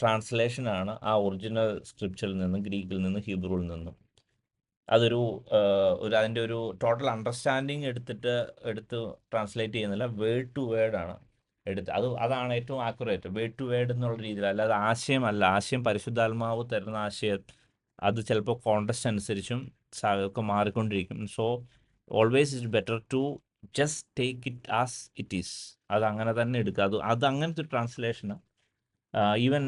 ട്രാൻസ്ലേഷനാണ് ആ ഒറിജിനൽ സ്ക്രിപ്ചറിൽ നിന്ന്, ഗ്രീക്കിൽ നിന്ന്, ഹീബ്രുവിൽ നിന്നും. അതൊരു അതിൻ്റെ ഒരു ടോട്ടൽ അണ്ടർസ്റ്റാൻഡിങ് എടുത്ത് ട്രാൻസ്ലേറ്റ് ചെയ്യുന്നില്ല, വേർഡ് ടു വേർഡാണ് അതാണ് ഏറ്റവും ആക്യുറേറ്റ്. വേർഡ് ടു വേർഡ് എന്നുള്ള രീതിയിൽ, അല്ലാതെ ആശയമല്ല. ആശയം പരിശുദ്ധാത്മാവ് തരുന്ന ആശയം അത് ചിലപ്പോൾ കോണ്ടസ്റ്റ് അനുസരിച്ചും ഒക്കെ മാറിക്കൊണ്ടിരിക്കും. So always it's better to just take it as it is. അത് അങ്ങനെ തന്നെ എടുക്കുക. അത് അങ്ങനത്തെ ഒരു ട്രാൻസ്ലേഷന്. ഈവൻ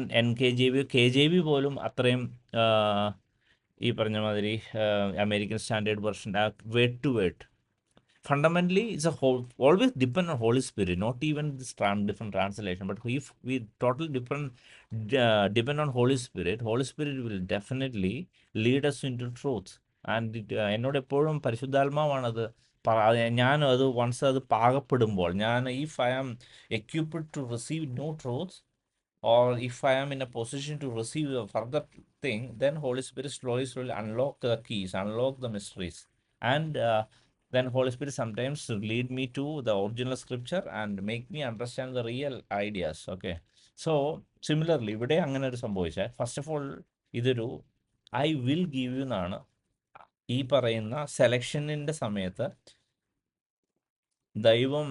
KJV പോലും അത്രയും ഈ പറഞ്ഞ മാതിരി American standard version word to word fundamentally it's always depend on Holy Spirit, not even this different translation. But if we totally depend on Holy Spirit will definitely lead us into truth. And എന്നോട് എപ്പോഴും പരിശുദ്ധാത്മാവാണത് ഞാൻ അത് once അത് പാകപ്പെടുമ്പോൾ, if I am equipped to receive new truths, or if I am in a position to receive a further thing, then Holy Spirit slowly unlock the keys, unlock the mysteries. And then Holy Spirit sometimes lead me to the original scripture and make me understand the real ideas. Okay, so similarly ഇവിടെ അങ്ങനെ ഒരു സംഭവിച്ചാൽ, first of all ഇതൊരു I will give U എന്നാണ്. ഈ പറയുന്ന സെലക്ഷനിൻ്റെ സമയത്ത് ദൈവം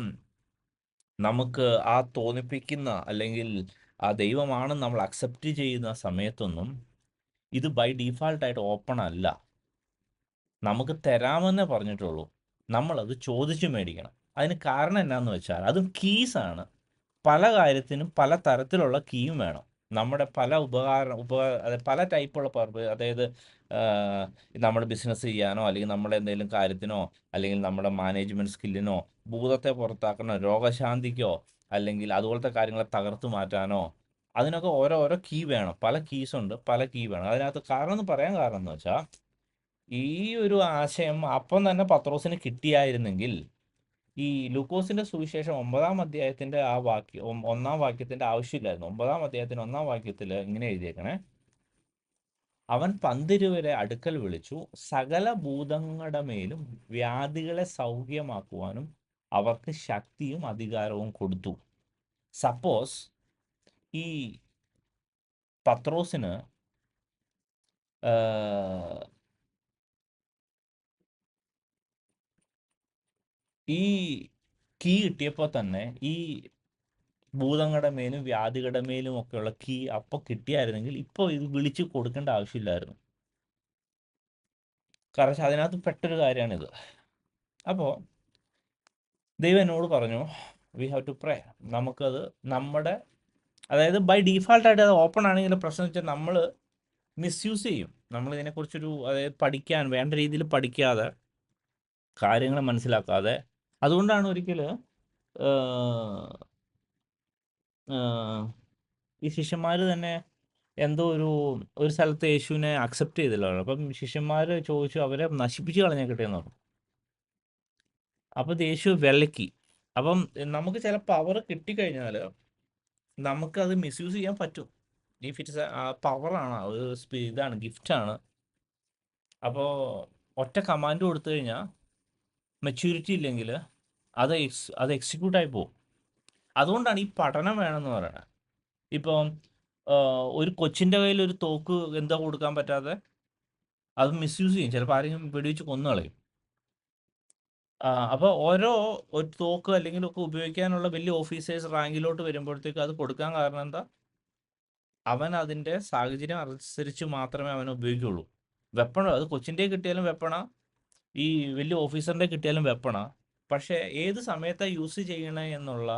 നമുക്ക് ആ തോന്നിപ്പിക്കുന്ന, അല്ലെങ്കിൽ ആ ദൈവമാണെന്ന് നമ്മൾ അക്സെപ്റ്റ് ചെയ്യുന്ന സമയത്തൊന്നും ഇത് ബൈ ഡീഫാൾട്ടായിട്ട് ഓപ്പൺ അല്ല. നമുക്ക് തരാമെന്നേ പറഞ്ഞിട്ടുള്ളൂ, നമ്മളത് ചോദിച്ചു മേടിക്കണം. അതിന് കാരണം എന്നാന്ന് വെച്ചാൽ അതും കീസാണ്. പല കാര്യത്തിനും പല തരത്തിലുള്ള കീയും വേണം. നമ്മുടെ പല അതായത് പല ടൈപ്പുള്ള അതായത് നമ്മുടെ ബിസിനസ് ചെയ്യാനോ, അല്ലെങ്കിൽ നമ്മുടെ എന്തെങ്കിലും കാര്യത്തിനോ, അല്ലെങ്കിൽ നമ്മുടെ മാനേജ്മെൻറ്റ് സ്കില്ലിനോ, ഭൂതത്തെ പുറത്താക്കണോ, രോഗശാന്തിക്കോ, അല്ലെങ്കിൽ അതുപോലത്തെ കാര്യങ്ങളെ തകർത്തു മാറ്റാനോ, അതിനൊക്കെ ഓരോ കീ വേണം. പല കീസുണ്ട്, പല കീ വേണം. അതിനകത്ത് കാരണം എന്ന് പറയാൻ കാരണം എന്ന് വെച്ചാൽ, ഈ ഒരു ആശയം അപ്പം തന്നെ പത്രോസിന് കിട്ടിയായിരുന്നെങ്കിൽ, ഈ ലൂക്കോസിന്റെ സുവിശേഷം 9-ാം അധ്യായത്തിന്റെ ആ വാക്യം, 1-ാം വാക്യത്തിന്റെ ആവശ്യമില്ലായിരുന്നു. 9-ാം അധ്യായത്തിന് 1-ാം വാക്യത്തിൽ ഇങ്ങനെ എഴുതിയേക്കണേ: അവൻ 12 അടുക്കൽ വിളിച്ചു, സകല ഭൂതങ്ങളുടെ മേലും വ്യാധികളെ സൗഖ്യമാക്കുവാനും അവർക്ക് ശക്തിയും അധികാരവും കൊടുത്തു. സപ്പോസ് ഈ പത്രോസിന് ഈ കീ കിട്ടിയപ്പോൾ തന്നെ ഈ ഭൂതങ്ങളുടെ മേലും വ്യാധികളുടെ മേലും ഒക്കെയുള്ള കീ അപ്പോൾ കിട്ടിയായിരുന്നെങ്കിൽ ഇപ്പോൾ ഇത് വിളിച്ച് കൊടുക്കേണ്ട ആവശ്യമില്ലായിരുന്നു. കാരണം അതിനകത്ത് പെട്ടൊരു കാര്യമാണിത്. അപ്പോൾ ദൈവം എന്നോട് പറഞ്ഞു, വി ഹാവ് ടു പ്രേ. നമുക്കത് അതായത് ബൈ ഡീഫാൾട്ടായിട്ട് അത് ഓപ്പൺ ആണെങ്കിൽ പ്രശ്നം വെച്ചാൽ നമ്മൾ മിസ്യൂസ് ചെയ്യും. നമ്മളിതിനെക്കുറിച്ചൊരു പഠിക്കാൻ വേണ്ട രീതിയിൽ പഠിക്കാതെ, കാര്യങ്ങൾ മനസ്സിലാക്കാതെ. അതുകൊണ്ടാണ് ഒരിക്കൽ ഈ ശിഷ്യന്മാർ തന്നെ എന്തോ ഒരു സ്ഥലത്ത് യേശുവിനെ അക്സെപ്റ്റ് ചെയ്തില്ല. അപ്പം ശിഷ്യന്മാർ ചോദിച്ചു, അവരെ നശിപ്പിച്ച് കളഞ്ഞേക്കട്ടെ എന്ന് പറഞ്ഞു. അപ്പോൾ യേശു വിലക്കി. അപ്പം നമുക്ക് ചില പവർ കിട്ടിക്കഴിഞ്ഞാൽ നമുക്കത് മിസ്യൂസ് ചെയ്യാൻ പറ്റും. ഇഫ് ഇറ്റ്സ് പവറാണ്, ഇതാണ്, ഗിഫ്റ്റാണ്. അപ്പോൾ ഒറ്റ കമാൻഡ് കൊടുത്തു കഴിഞ്ഞാൽ മെച്യൂരിറ്റി ഇല്ലെങ്കിൽ അത് എക്സിക്യൂട്ടായി പോകും. അതുകൊണ്ടാണ് ഈ പഠനം വേണമെന്ന് പറയുന്നത്. ഇപ്പം ഒരു കൊച്ചിൻ്റെ കയ്യിൽ ഒരു തോക്ക് എന്താ കൊടുക്കാൻ പറ്റാതെ, അത് മിസ്യൂസ് ചെയ്യും. ചിലപ്പോൾ ആരെങ്കിലും വെടിവെച്ച് കൊന്നു കളയും. അപ്പോൾ ഒരു തോക്ക് അല്ലെങ്കിൽ ഒക്കെ ഉപയോഗിക്കാനുള്ള വലിയ ഓഫീസേഴ്സ് റാങ്കിലോട്ട് വരുമ്പോഴത്തേക്ക് അത് കൊടുക്കാൻ കാരണം എന്താ? അവൻ അതിൻ്റെ സാഹചര്യം അനുസരിച്ച് മാത്രമേ അവൻ ഉപയോഗിക്കുകയുള്ളൂ. വെപ്പണോ അത് കൊച്ചിൻ്റെ കിട്ടിയാലും വെപ്പണാ, ഈ വലിയ ഓഫീസറിൻ്റെ കിട്ടിയാലും വെപ്പണാ. പക്ഷേ ഏത് സമയത്താണ് യൂസ് ചെയ്യണേ എന്നുള്ള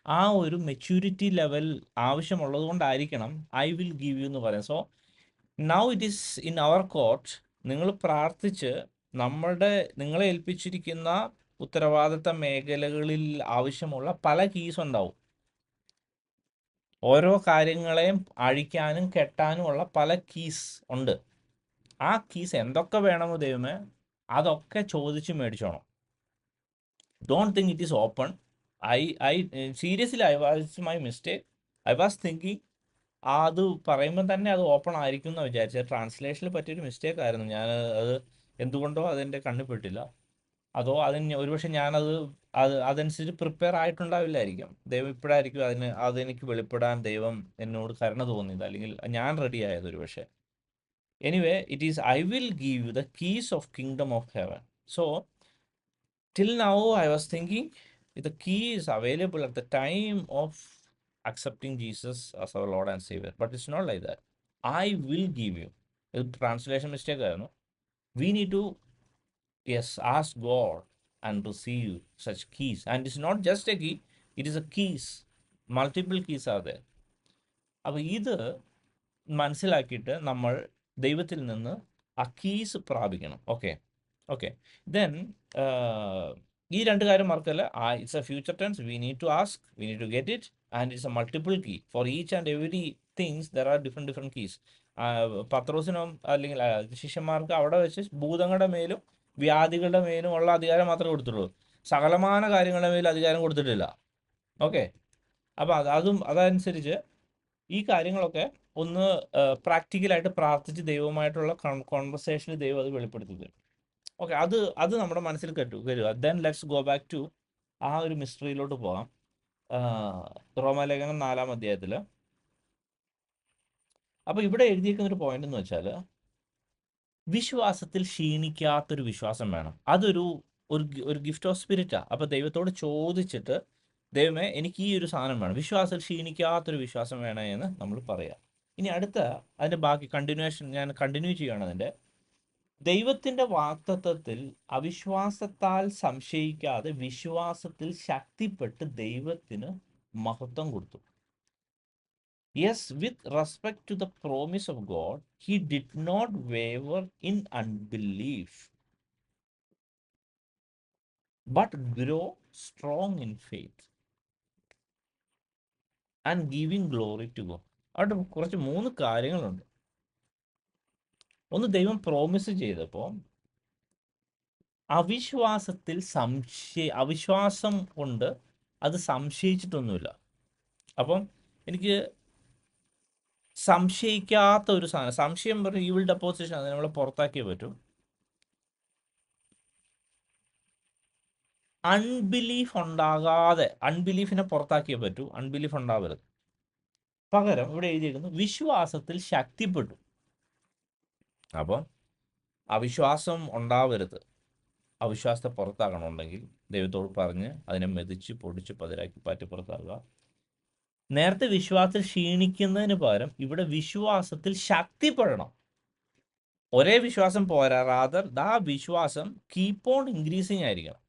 ആ ഒരു മെച്യൂരിറ്റി ലെവൽ ആവശ്യമുള്ളത് കൊണ്ടായിരിക്കണം ഐ വിൽ ഗീവ് യു എന്ന് പറയാം. So now it is in our court. നിങ്ങൾ പ്രാർത്ഥിച്ച് നിങ്ങളെ ഏൽപ്പിച്ചിരിക്കുന്ന ഉത്തരവാദിത്ത മേഖലകളിൽ ആവശ്യമുള്ള പല കീസ് ഉണ്ടാവും. ഓരോ കാര്യങ്ങളെയും അഴിക്കാനും കെട്ടാനുമുള്ള പല കീസ് ഉണ്ട്. ആ കീസ് എന്തൊക്കെ വേണമോ ദൈവമേ, അതൊക്കെ ചോദിച്ച് മേടിച്ചോണം. Don't think it is open. I seriously I was my mistake. I was thinking അത് പറയുമ്പോൾ തന്നെ അത് ഓപ്പൺ ആയിരിക്കും എന്ന് വിചാരിച്ചത്. ട്രാൻസ്ലേഷനിൽ പറ്റിയൊരു മിസ്റ്റേക്ക് ആയിരുന്നു. ഞാൻ അത് എന്തുകൊണ്ടോ അതെൻ്റെ കണ്ണിൽപ്പെട്ടില്ല. അതോ ഒരുപക്ഷെ ഞാനത് അതനുസരിച്ച് പ്രിപ്പയർ ആയിട്ടുണ്ടാവില്ലായിരിക്കും. ദൈവം ഇപ്പോഴായിരിക്കും അതെനിക്ക് വെളിപ്പെടാൻ ദൈവം എന്നോട് കരുണ തോന്നിയത്, അല്ലെങ്കിൽ ഞാൻ റെഡി ആയത് ഒരുപക്ഷെ. Anyway, it is I will give you the keys of kingdom of heaven. So till now I was thinking the key is available at the time of accepting Jesus as our Lord and Savior, but it's not like that. I will give you. Translation mistake ആയിരുന്നു. We need to, yes, ask God and receive such keys. And it's not just a key, it is a keys. Multiple keys are there. അപ്പോൾ ഇത് മനസ്സിലാക്കിയിട്ട് നമ്മൾ ദൈവത്തിൽ നിന്ന് ആ keys പ്രാപിക്കണം. Okay then ഈ രണ്ട് കാര്യം മറക്കല്ല. It's a future tense. We need to ask, we need to get it, and it's a multiple key for each and every things. There are different keys. പത്രോസിനും അല്ലെങ്കിൽ ശിഷ്യന്മാർക്ക് അവിടെ വെച്ച് ഭൂതങ്ങളുടെ മേലും വ്യാധികളുടെ മേലും ഉള്ള അധികാരം മാത്രമേ കൊടുത്തുള്ളൂ. സകലമാന കാര്യങ്ങളുടെ മേലും അധികാരം കൊടുത്തിട്ടില്ല. ഓക്കെ, അപ്പോൾ അതനുസരിച്ച് ഈ കാര്യങ്ങളൊക്കെ ഒന്ന് പ്രാക്ടിക്കലായിട്ട് പ്രാർത്ഥിച്ച് ദൈവവുമായിട്ടുള്ള കോൺവെർസേഷനിൽ ദൈവം അത് വെളിപ്പെടുത്തി തരും. ഓക്കെ, അത് നമ്മുടെ മനസ്സിൽ വരിക. Then let's go back to ആ ഒരു മിസ്റ്ററിയിലോട്ട് പോകാം. റോമാലേഖനം 4-ാം അധ്യായത്തിൽ. അപ്പോൾ ഇവിടെ എഴുതിയിരിക്കുന്ന ഒരു പോയിന്റ് എന്ന് വെച്ചാൽ, വിശ്വാസത്തിൽ ക്ഷീണിക്കാത്തൊരു വിശ്വാസം വേണം. ഒരു ഗിഫ്റ്റ് ഓഫ് സ്പിരിറ്റാണ്. അപ്പോൾ ദൈവത്തോട് ചോദിച്ചിട്ട്, ദൈവമേ എനിക്ക് ഈ ഒരു സാധനം വേണം, വിശ്വാസത്തിൽ ക്ഷീണിക്കാത്തൊരു വിശ്വാസം വേണേ എന്ന് നമ്മൾ പറയാം. ഇനി അതിൻ്റെ ബാക്കി കണ്ടിന്യൂവേഷൻ ഞാൻ കണ്ടിന്യൂ ചെയ്യുകയാണ്. അതിൻ്റെ ദൈവത്തിൻ്റെ വാഗ്ദത്തത്തിൽ അവിശ്വാസത്താൽ സംശയിക്കാതെ വിശ്വാസത്തിൽ ശക്തിപ്പെട്ട് ദൈവത്തിന് മഹത്വം കൊടുത്തു. Yes, with respect to the promise of God, he did not waver in unbelief, but grow strong in faith and giving glory to God. അവിടെ കുറച്ച് 3 കാര്യങ്ങളുണ്ട്. ഒന്ന്, ദൈവം പ്രോമിസ് ചെയ്തപ്പോൾ അവിശ്വാസം കൊണ്ട് അത് സംശയിച്ചിട്ടൊന്നുമില്ല. അപ്പം എനിക്ക് സംശയിക്കാത്ത ഒരു സാധനം, സംശയം പറഞ്ഞ ഈവിൾ ഡെപ്പോസിഷൻ, അത് നമ്മളെ പുറത്താക്കിയേ പറ്റും. അൺബിലീഫിനെ പുറത്താക്കിയേ പറ്റൂ. അൺബിലീഫ് ഉണ്ടാവരുത്. പകരം ഇവിടെ എഴുതിയിരിക്കുന്നു വിശ്വാസത്തിൽ ശക്തിപ്പെട്ടു. അപ്പം അവിശ്വാസം ഉണ്ടാവരുത്. അവിശ്വാസത്തെ പുറത്താക്കണമെന്നുണ്ടെങ്കിൽ ദൈവത്തോട് പറഞ്ഞ് അതിനെ മെതിച്ച് പൊടിച്ച് പതിരാക്കി പാറ്റി പുറത്താക്കുക. നേരത്തെ വിശ്വാസത്തിൽ ക്ഷീണിക്കുന്നതിന് പകരം ഇവിടെ വിശ്വാസത്തിൽ ശക്തിപ്പെടണം. ഒരേ വിശ്വാസം പോരാ, റാദർ ആ വിശ്വാസം കീപ്പ് ഓൺ ഇൻക്രീസിങ് ആയിരിക്കണം.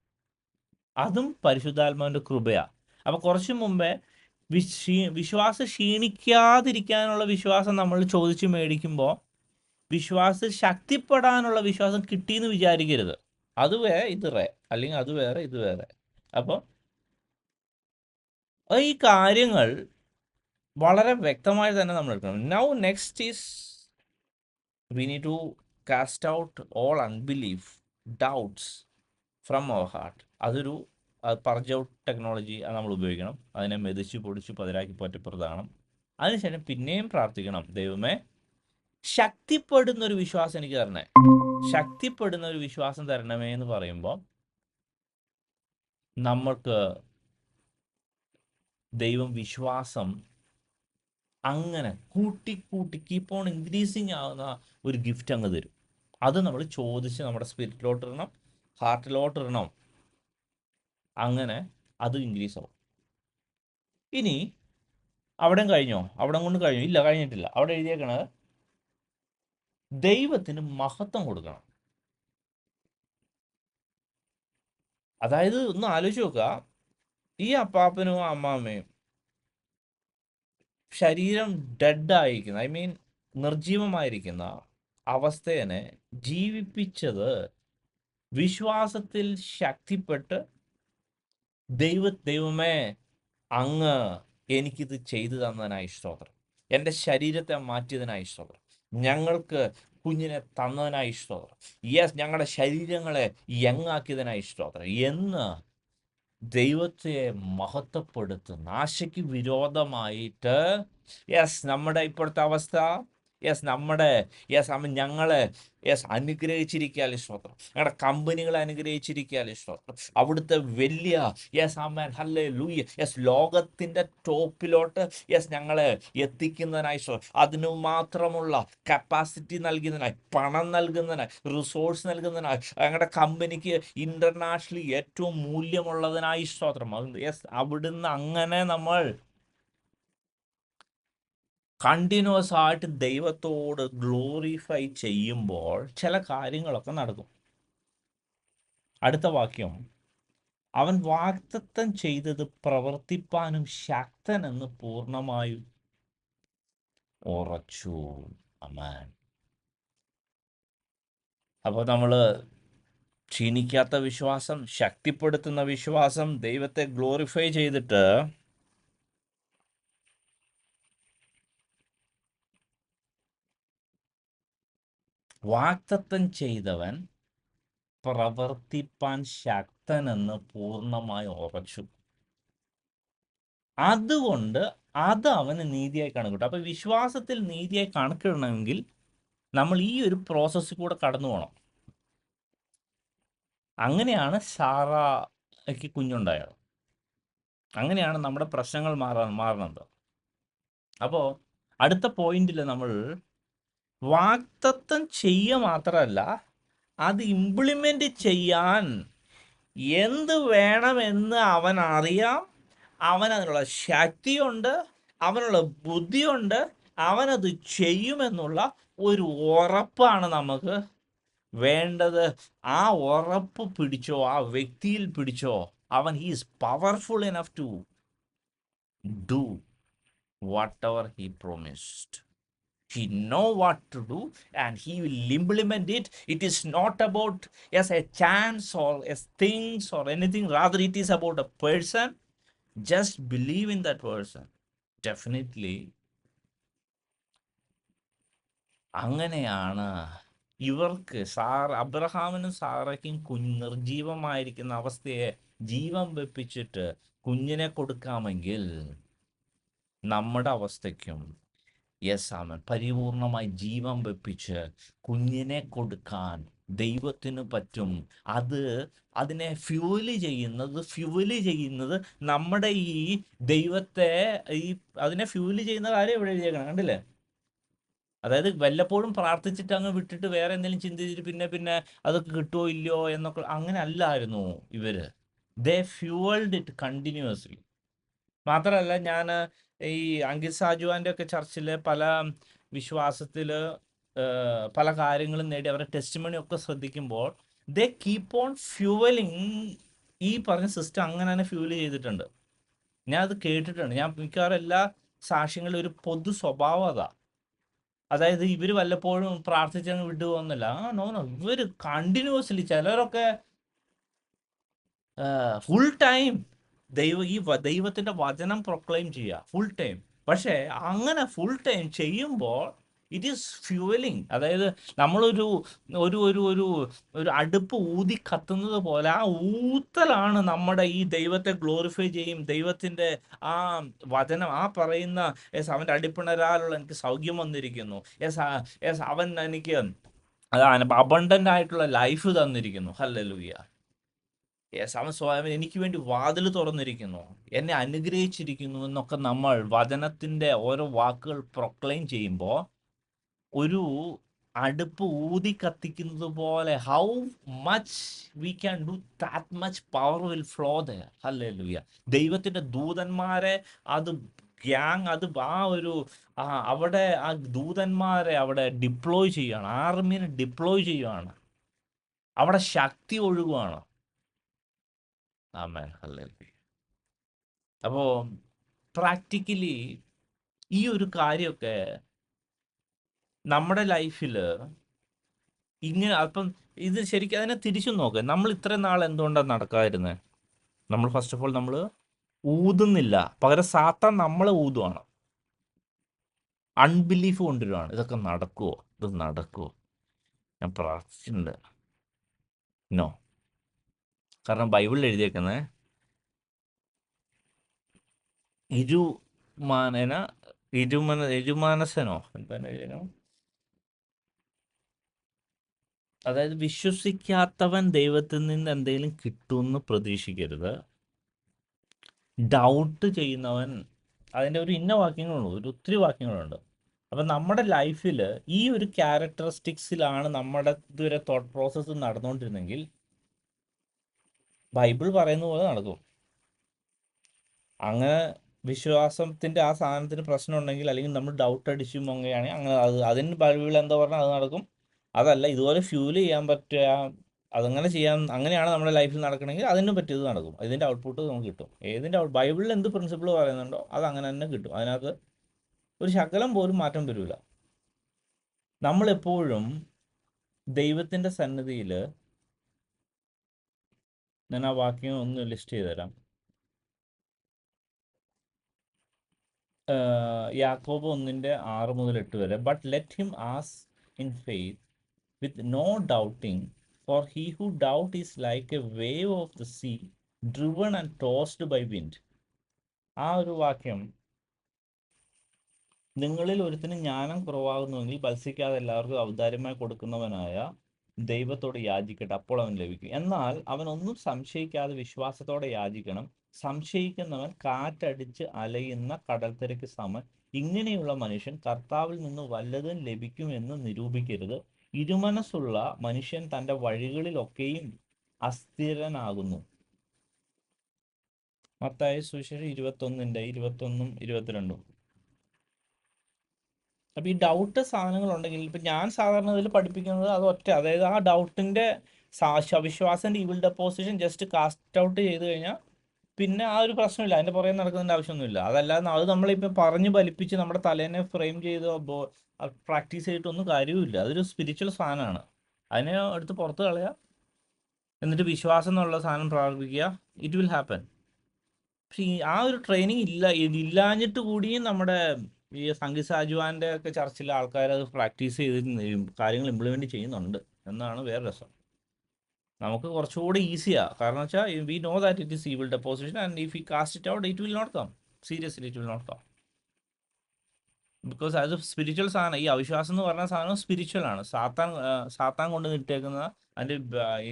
അതും പരിശുദ്ധാത്മാവിൻ്റെ കൃപയാണ്. അപ്പോൾ കുറച്ച് മുമ്പേ വിശ്വാസം ക്ഷീണിക്കാതിരിക്കാനുള്ള വിശ്വാസം നമ്മൾ ചോദിച്ച് മേടിക്കുമ്പോൾ വിശ്വാസത്തിൽ ശക്തിപ്പെടാനുള്ള വിശ്വാസം കിട്ടിയെന്ന് വിചാരിക്കരുത്. അത് വേറെ ഇത് വേറെ, അല്ലെങ്കിൽ അത് വേറെ ഇത് വേറെ. അപ്പോൾ ഈ കാര്യങ്ങൾ വളരെ വ്യക്തമായി തന്നെ നമ്മൾ എടുക്കണം. Now next is we need to cast out all unbelief, doubts from our heart. അതൊരു പർജ് ഔട്ട് ടെക്നോളജി നമ്മൾ ഉപയോഗിക്കണം. അതിനെ മെതിച്ച് പൊടിച്ച് പതിരാക്കി പറ്റിപ്പുറത്താകണം. അതിനുശേഷം പിന്നെയും പ്രാർത്ഥിക്കണം, ദൈവമേ ശക്തിപ്പെടുന്നൊരു വിശ്വാസം എനിക്ക് തരണേ, ശക്തിപ്പെടുന്ന ഒരു വിശ്വാസം തരണമേ എന്ന് പറയുമ്പോൾ നമ്മൾക്ക് ദൈവം വിശ്വാസം അങ്ങനെ കൂട്ടി കൂട്ടി കീപ്പ് ഓൺ ഇൻക്രീസിങ് ആവുന്ന ഒരു ഗിഫ്റ്റ് അങ്ങ് തരും. അത് നമ്മൾ ചോദിച്ച് നമ്മുടെ സ്പിരിറ്റിലോട്ട് ഇടണം, ഹാർട്ടിലോട്ട് ഇടണം. അങ്ങനെ അത് ഇൻക്രീസ് ആവും. ഇനി അവിടെ കഴിഞ്ഞോ? അവിടെ കൊണ്ട് കഴിഞ്ഞോ? ഇല്ല, കഴിഞ്ഞിട്ടില്ല. അവിടെ എഴുതിയേക്കണത് ദൈവത്തിന് മഹത്വം കൊടുക്കണം. അതായത് ഒന്ന് ആലോചിച്ച് നോക്കുക, ഈ അപ്പാപ്പനും അമ്മാമ്മയും ശരീരം ഡെഡായിരിക്കുന്ന, ഐ മീൻ നിർജീവമായിരിക്കുന്ന അവസ്ഥയെ ജീവിപ്പിച്ചത് വിശ്വാസത്തിൽ ശക്തിപ്പെട്ട് ദൈവമേ അങ്ങ് എനിക്കിത് ചെയ്തു തന്നതിനായി സ്തോത്രം, എൻ്റെ ശരീരത്തെ മാറ്റിയതിനായി സ്തോത്രം, ഞങ്ങൾക്ക് കുഞ്ഞിനെ തന്നതിനായി സ്തോത്രം, യെസ് ഞങ്ങളുടെ ശരീരങ്ങളെ യങ്ങാക്കിയതിനായി സ്തോത്രം എന്ന് ദൈവത്തെ മഹത്വപ്പെടുത്തുന്ന ആശയ്ക്ക് വിരോധമായിട്ട് നമ്മുടെ ഇപ്പോഴത്തെ അവസ്ഥ, ഞങ്ങളെ അനുഗ്രഹിച്ചിരിക്കാൻ സ്തോത്രം, ഞങ്ങളുടെ കമ്പനികളെ അനുഗ്രഹിച്ചിരിക്കാൻ സ്തോത്രം, അവിടുത്തെ വലിയ ഹല്ലേലൂയ ലോകത്തിൻ്റെ ടോപ്പിലോട്ട് ഞങ്ങളെ എത്തിക്കുന്നതിനായി സ്തോത്രം, അതിനു മാത്രമുള്ള കപ്പാസിറ്റി നൽകുന്നതിനായി, പണം നൽകുന്നതിനായി, റിസോഴ്സ് നൽകുന്നതിനായി, ഞങ്ങളുടെ കമ്പനിക്ക് ഇന്റർനാഷണലി ഏറ്റവും മൂല്യമുള്ളതിനായി സ്തോത്രം. അവിടുന്ന് അങ്ങനെ നമ്മൾ കണ്ടിന്യൂസ് ആയിട്ട് ദൈവത്തോട് ഗ്ലോറിഫൈ ചെയ്യുമ്പോൾ ചില കാര്യങ്ങളൊക്കെ നടക്കും. അടുത്ത വാക്യം, അവൻ വാഗ്ദത്തം ചെയ്തത് പ്രവർത്തിപ്പാനും ശക്തനെന്ന് പൂർണ്ണമായും ഉറച്ചു. ആമേൻ. അപ്പോൾ നമ്മൾ ക്ഷീണിക്കാത്ത വിശ്വാസം, ശക്തിപ്പെടുത്തുന്ന വിശ്വാസം, ദൈവത്തെ ഗ്ലോറിഫൈ ചെയ്തിട്ട് വാഗ്ദത്തം ചെയ്തവൻ പ്രവർത്തിപ്പാൻ ശക്തനെന്ന് പൂർണ്ണമായി ഉറച്ചു. അതുകൊണ്ട് അത് അവന് നീതിയായി കണക്കിട്ടു. അപ്പൊ വിശ്വാസത്തിൽ നീതിയായി കണക്കിടണമെങ്കിൽ നമ്മൾ ഈ ഒരു പ്രോസസ്സിൽ കൂടെ കടന്നു പോകണം. അങ്ങനെയാണ് സാറായ്ക്ക് കുഞ്ഞുണ്ടായത്. അങ്ങനെയാണ് നമ്മുടെ പ്രശ്നങ്ങൾ മാറുന്നത്. അപ്പോൾ അടുത്ത പോയിന്റിൽ നമ്മൾ വാഗ്ദത്തം ചെയ്യുക മാത്രമല്ല, അത് ഇംപ്ലിമെന്റ് ചെയ്യാൻ എന്ത് വേണമെന്ന് അവൻ അറിയാം, അവനതിനുള്ള ശക്തിയുണ്ട്, അവനുള്ള ബുദ്ധിയുണ്ട്, അവനത് ചെയ്യുമെന്നുള്ള ഒരു ഉറപ്പാണ് നമുക്ക് വേണ്ടത്. ആ ഉറപ്പ് പിടിച്ചോ, ആ വ്യക്തിയിൽ പിടിച്ചോ. അവൻ is powerful enough to do whatever he promised. He know what to do and he will implement it. It is not about a chance or as things or anything. Rather, it is about a person. Just believe in that person. Definitely. അങ്ങനെയാണ് ഇവർക്ക് അബ്രഹാമിനും സാറയ്ക്കും നിർജീവമായിരിക്കുന്ന അവസ്ഥയെ ജീവൻ വെപ്പിച്ചിട്ട് കുഞ്ഞിനെ കൊടുക്കാമെങ്കിൽ നമ്മുടെ അവസ്ഥയ്ക്കും ആമേൻ പരിപൂർണമായി ജീവൻ വെപ്പിച്ച് കുഞ്ഞിനെ കൊടുക്കാൻ ദൈവത്തിന് പറ്റും. അതിനെ ഫ്യൂവല് ചെയ്യുന്നത് നമ്മുടെ ഈ ദൈവത്തെ അതിനെ ഫ്യൂവല് ചെയ്യുന്ന കാര്യം ഇവിടെ എഴുതിയേക്കണം, കണ്ടില്ലേ? അതായത് വല്ലപ്പോഴും പ്രാർത്ഥിച്ചിട്ട് അങ്ങ് വിട്ടിട്ട് വേറെ എന്തെങ്കിലും ചിന്തിച്ചിട്ട് പിന്നെ അതൊക്കെ കിട്ടുമോ ഇല്ലയോ എന്നൊക്കെ അങ്ങനെ അല്ലായിരുന്നു ഇവര്. ദേ ഫ്യൂവൽഡ് ഇറ്റ് കണ്ടിന്യൂസ്ലി. മാത്രമല്ല, ഞാൻ ഈ അങ്കിത് സാജുവാൻ്റെ ഒക്കെ ചർച്ചിൽ പല വിശ്വാസത്തിൽ പല കാര്യങ്ങളും നേടി അവരുടെ ടെസ്റ്റിമണി ഒക്കെ ശ്രദ്ധിക്കുമ്പോൾ ദേ കീപ്പ് ഓൺ ഫ്യൂവലിങ്. ഈ പറഞ്ഞ സിസ്റ്റം അങ്ങനെ തന്നെ ഫ്യൂവൽ ചെയ്തിട്ടുണ്ട്. ഞാൻ അത് കേട്ടിട്ടുണ്ട്. ഞാൻ മിക്കവാറും എല്ലാ സാക്ഷ്യങ്ങളിലും ഒരു പൊതു സ്വഭാവം അതാ. അതായത് ഇവർ വല്ലപ്പോഴും പ്രാർത്ഥിച്ചങ്ങ് വിട്ടുപോകുന്നില്ല. നോ, ഇവർ കണ്ടിന്യൂസ്ലി, ചിലരൊക്കെ ഫുൾ ടൈം ദൈവത്തിന്റെ വചനം പ്രൊക്ലെയിം ചെയ്യുക ഫുൾ ടൈം. പക്ഷേ അങ്ങനെ ഫുൾ ടൈം ചെയ്യുമ്പോൾ ഇറ്റ് ഈസ് ഫ്യൂവലിങ്. അതായത് നമ്മളൊരു ഒരു ഒരു ഒരു ഒരു അടുപ്പ് ഊതി കത്തുന്നത് പോലെ ആ ഊത്തലാണ് നമ്മുടെ ഈ ദൈവത്തെ ഗ്ലോറിഫൈ ചെയ്യും. ദൈവത്തിൻ്റെ ആ വചനം, ആ പറയുന്ന അവൻ്റെ അടിപ്പിണരാലുള്ള എനിക്ക് സൗഖ്യം വന്നിരിക്കുന്നു, അവൻ എനിക്ക് അബണ്ടൻ്റ് ആയിട്ടുള്ള ലൈഫ് തന്നിരിക്കുന്നു. ഹല്ലേലൂയ. യെസ്, അവൻ സ്വയം എനിക്ക് വേണ്ടി വാതിൽ തുറന്നിരിക്കുന്നു, എന്നെ അനുഗ്രഹിച്ചിരിക്കുന്നു എന്നൊക്കെ നമ്മൾ വചനത്തിൻ്റെ ഓരോ വാക്കുകൾ പ്രൊക്ലെയിം ചെയ്യുമ്പോൾ ഒരു അടുപ്പ് ഊതി കത്തിക്കുന്നത് പോലെ how much we can do that much power will flow there. Hallelujah. ദൈവത്തിൻ്റെ ദൂതന്മാരെ അത് ഗ്യാങ് അത് ആ ഒരു അവിടെ ആ ദൂതന്മാരെ അവിടെ ഡിപ്ലോയ് ചെയ്യുകയാണ്, ആർമീനെ ഡിപ്ലോയ് ചെയ്യുകയാണ്, അവിടെ ശക്തി ഒഴുകുകയാണ്. ആമേൻ, ഹല്ലേലൂയ. അപ്പോൾ പ്രാക്ടിക്കലി ഈ ഒരു കാര്യമൊക്കെ നമ്മുടെ ലൈഫിൽ ഇങ്ങനെ അപ്പം ഇത് ശരിക്കും അതിനെ തിരിച്ചു നോക്കുക. നമ്മൾ ഇത്രയും നാൾ എന്തുകൊണ്ടാണ് നടക്കാതിരുന്നത്? നമ്മൾ ഫസ്റ്റ് ഓഫ് ഓൾ നമ്മൾ ഊതുന്നില്ല, പകരം സാത്താൻ നമ്മളെ ഊതുവാണ്, അൺബിലീഫ് കൊണ്ടുവരുവാണ്. ഇതൊക്കെ നടക്കുമോ, ഇത് നടക്കുമോ, ഞാൻ പ്രാർത്ഥിച്ചിട്ടുണ്ട്. നോ. കാരണം ബൈബിളിൽ എഴുതിയേക്കുന്നത് യജമാനസനോ എന്താണ് എഴുതിയേക്കണം, അതായത് വിശ്വസിക്കാത്തവൻ ദൈവത്തിൽ നിന്ന് എന്തെങ്കിലും കിട്ടുമെന്ന് പ്രതീക്ഷിക്കരുത്. ഡൗട്ട് ചെയ്യുന്നവൻ, അതിൻ്റെ ഒരു ഇന്ന വാക്യങ്ങളുണ്ട്, ഒരു ഒത്തിരി വാക്യങ്ങളുണ്ട്. അപ്പം നമ്മുടെ ലൈഫിൽ ഈ ഒരു ക്യാരക്ടറിസ്റ്റിക്സിലാണ് നമ്മുടെ ഇതുവരെ തോട്ട് പ്രോസസ്സ് നടന്നുകൊണ്ടിരുന്നെങ്കിൽ ബൈബിൾ പറയുന്ന പോലെ നടക്കും. അങ്ങനെ വിശ്വാസത്തിൻ്റെ ആ സാധനത്തിന് പ്രശ്നം ഉണ്ടെങ്കിൽ, അല്ലെങ്കിൽ നമ്മൾ ഡൗട്ട് അടിച്ചു പോകുകയാണെങ്കിൽ അങ്ങനെ അതിന് ബൈബിൾ എന്താ പറഞ്ഞാൽ അത് നടക്കും. അതല്ല ഇതുപോലെ ഫ്യൂൽ ചെയ്യാൻ പറ്റുക, അതങ്ങനെ ചെയ്യാൻ, അങ്ങനെയാണ് നമ്മുടെ ലൈഫിൽ നടക്കണമെങ്കിൽ അതിന് പറ്റിയത് നടക്കും. ഇതിൻ്റെ ഔട്ട്പുട്ട് നമുക്ക് കിട്ടും. ബൈബിളിൽ എന്ത് പ്രിൻസിപ്പിൾ പറയുന്നുണ്ടോ അത് അങ്ങനെ തന്നെ കിട്ടും. അതിനകത്ത് ഒരു ശകലം പോലും മാറ്റം വരില്ല. നമ്മളെപ്പോഴും ദൈവത്തിൻ്റെ സന്നിധിയിൽ, ഞാൻ ആ വാക്യം ഒന്ന് ലിസ്റ്റ് ചെയ്ത് തരാം. യാക്കോബ് 1:6-8 വരെ. But let him ask in faith with no doubting, for he who doubt is like a wave of the sea driven and tossed by wind. ആ ഒരു വാക്യം, നിങ്ങളിൽ ഒരുത്തിന് ജ്ഞാനം കുറവാകുന്നുവെങ്കിൽ ഭത്സിക്കാതെ എല്ലാവർക്കും ഔദാര്യമായി കൊടുക്കുന്നവനായ ദൈവത്തോട് യാചിക്കട്ടെ, അപ്പോൾ അവൻ ലഭിക്കും. എന്നാൽ അവനൊന്നും സംശയിക്കാതെ വിശ്വാസത്തോടെ യാചിക്കണം. സംശയിക്കുന്നവൻ കാറ്റടിച്ച് അലയുന്ന കടൽത്തിരക്ക് സമൻ. ഇങ്ങനെയുള്ള മനുഷ്യൻ കർത്താവിൽ നിന്ന് വല്ലതും ലഭിക്കുമെന്ന് നിരൂപിക്കരുത്. ഇരുമനസ്സുള്ള മനുഷ്യൻ തൻ്റെ വഴികളിലൊക്കെയും അസ്ഥിരനാകുന്നു. മത്തായി സുവിശേഷം 21:21-22. അപ്പോൾ ഈ ഡൗട്ട് സാധനങ്ങളുണ്ടെങ്കിൽ, ഇപ്പം ഞാൻ സാധാരണ ഇതിൽ പഠിപ്പിക്കുന്നത് അത് അതായത് ആ ഡൗട്ടിൻ്റെ വിശ്വാസൻ്റെ evil deposition just cast out ചെയ്ത് കഴിഞ്ഞാൽ പിന്നെ ആ ഒരു പ്രശ്നമില്ല, അതിൻ്റെ പുറകെ നടക്കുന്നതിൻ്റെ ആവശ്യമൊന്നുമില്ല. അതല്ലാതെ അത് നമ്മളിപ്പോൾ പറഞ്ഞ് ഫലിപ്പിച്ച് നമ്മുടെ തലേനെ ഫ്രെയിം ചെയ്ത് പ്രാക്ടീസ് ചെയ്തിട്ടൊന്നും കാര്യവുമില്ല. അതൊരു സ്പിരിച്വൽ സാധനമാണ്. അതിനെ എടുത്ത് പുറത്ത് കളയുക, എന്നിട്ട് വിശ്വാസം എന്നുള്ള സാധനം പ്രാപിക്കുക. It will happen. പക്ഷേ ആ ഒരു ട്രെയിനിങ് ഇല്ലാഞ്ഞിട്ട് കൂടിയും നമ്മുടെ ഈ സംഗീത് സാജുവാൻ്റെ ഒക്കെ ചർച്ചിലെ ആൾക്കാർ അത് പ്രാക്ടീസ് ചെയ്ത് കാര്യങ്ങൾ ഇംപ്ലിമെൻറ്റ് ചെയ്യുന്നുണ്ട് എന്നാണ് വേറെ രസം. നമുക്ക് കുറച്ചുകൂടി ഈസിയാണ്. കാരണം വെച്ചാൽ we know that it is evil deposition and if you cast it out it will not come. Seriously it will not come. Because അത് സ്പിരിച്വൽ സാധനം. ഈ അവിശ്വാസം എന്ന് പറഞ്ഞ സാധനം സ്പിരിച്വലാണ്. സാത്താൻ കൊണ്ട് ഇട്ടേക്കുന്ന അതിൻ്റെ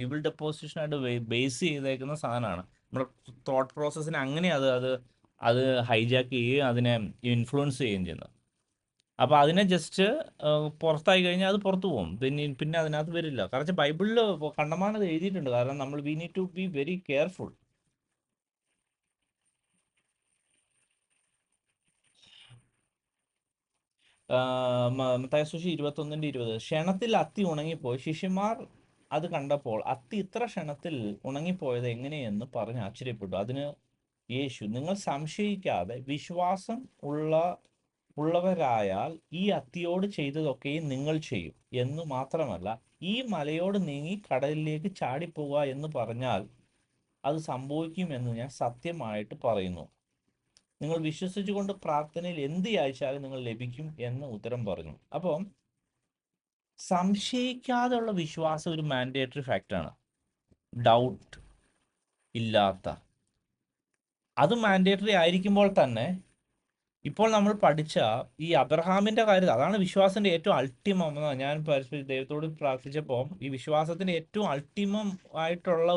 ഈവിൽ ഡെപ്പോസിഷനായിട്ട് ബേസ് ചെയ്തേക്കുന്ന സാധനമാണ്. നമ്മുടെ തോട്ട് പ്രോസസ്സിനെ അങ്ങനെ അത് ഹൈജാക്ക് ചെയ്യുകയും അതിനെ ഇൻഫ്ലുവൻസ് ചെയ്യുകയും ചെയ്യുന്നത്. അപ്പോൾ അതിനെ ജസ്റ്റ് പുറത്തായി കഴിഞ്ഞാൽ അത് പുറത്തു പോകും, പിന്നെ അതിനകത്ത് വരില്ല. കാരണം ബൈബിളിൽ കണ്ടമാനത് എഴുതിയിട്ടുണ്ട്. കാരണം നമ്മൾ we need to be very careful. Mathai സുവിശേഷം 21:20. ക്ഷണത്തിൽ അത്തി ഉണങ്ങിപ്പോയി. ശിഷ്യന്മാർ അത് കണ്ടപ്പോൾ അത്തി ഇത്ര ക്ഷണത്തിൽ ഉണങ്ങിപ്പോയത് എങ്ങനെയെന്ന് പറഞ്ഞ് ആശ്ചര്യപ്പെട്ടു. അതിന് യേശു, നിങ്ങൾ സംശയിക്കാതെ വിശ്വാസം ഉള്ളവരായാൽ ഈ അത്തിയോട് ചെയ്തതൊക്കെയും നിങ്ങൾ ചെയ്യും എന്ന് മാത്രമല്ല, ഈ മലയോട് നീങ്ങി കടലിലേക്ക് ചാടിപ്പോവുക എന്ന് പറഞ്ഞാൽ അത് സംഭവിക്കുമെന്ന് ഞാൻ സത്യമായിട്ട് പറയുന്നു. നിങ്ങൾ വിശ്വസിച്ചുകൊണ്ട് പ്രാർത്ഥനയിൽ എന്ത് യാചിച്ചാലും നിങ്ങൾ ലഭിക്കും എന്ന് ഉത്തരം പറഞ്ഞു. അപ്പം സംശയിക്കാതെയുള്ള വിശ്വാസം ഒരു മാൻഡേറ്ററി ഫാക്റ്റാണ്. ഡൗട്ട് ഇല്ലാത്ത അത് മാൻഡേറ്ററി ആയിരിക്കുമ്പോൾ തന്നെ ഇപ്പോൾ നമ്മൾ പഠിച്ച ഈ അബ്രഹാമിൻ്റെ കാര്യം, അതാണ് വിശ്വാസത്തിൻ്റെ ഏറ്റവും അൾട്ടിമം. ഞാൻ ദൈവത്തോട് പ്രാർത്ഥിച്ചപ്പോൾ ഈ വിശ്വാസത്തിൻ്റെ ഏറ്റവും അൾട്ടിമം ആയിട്ടുള്ള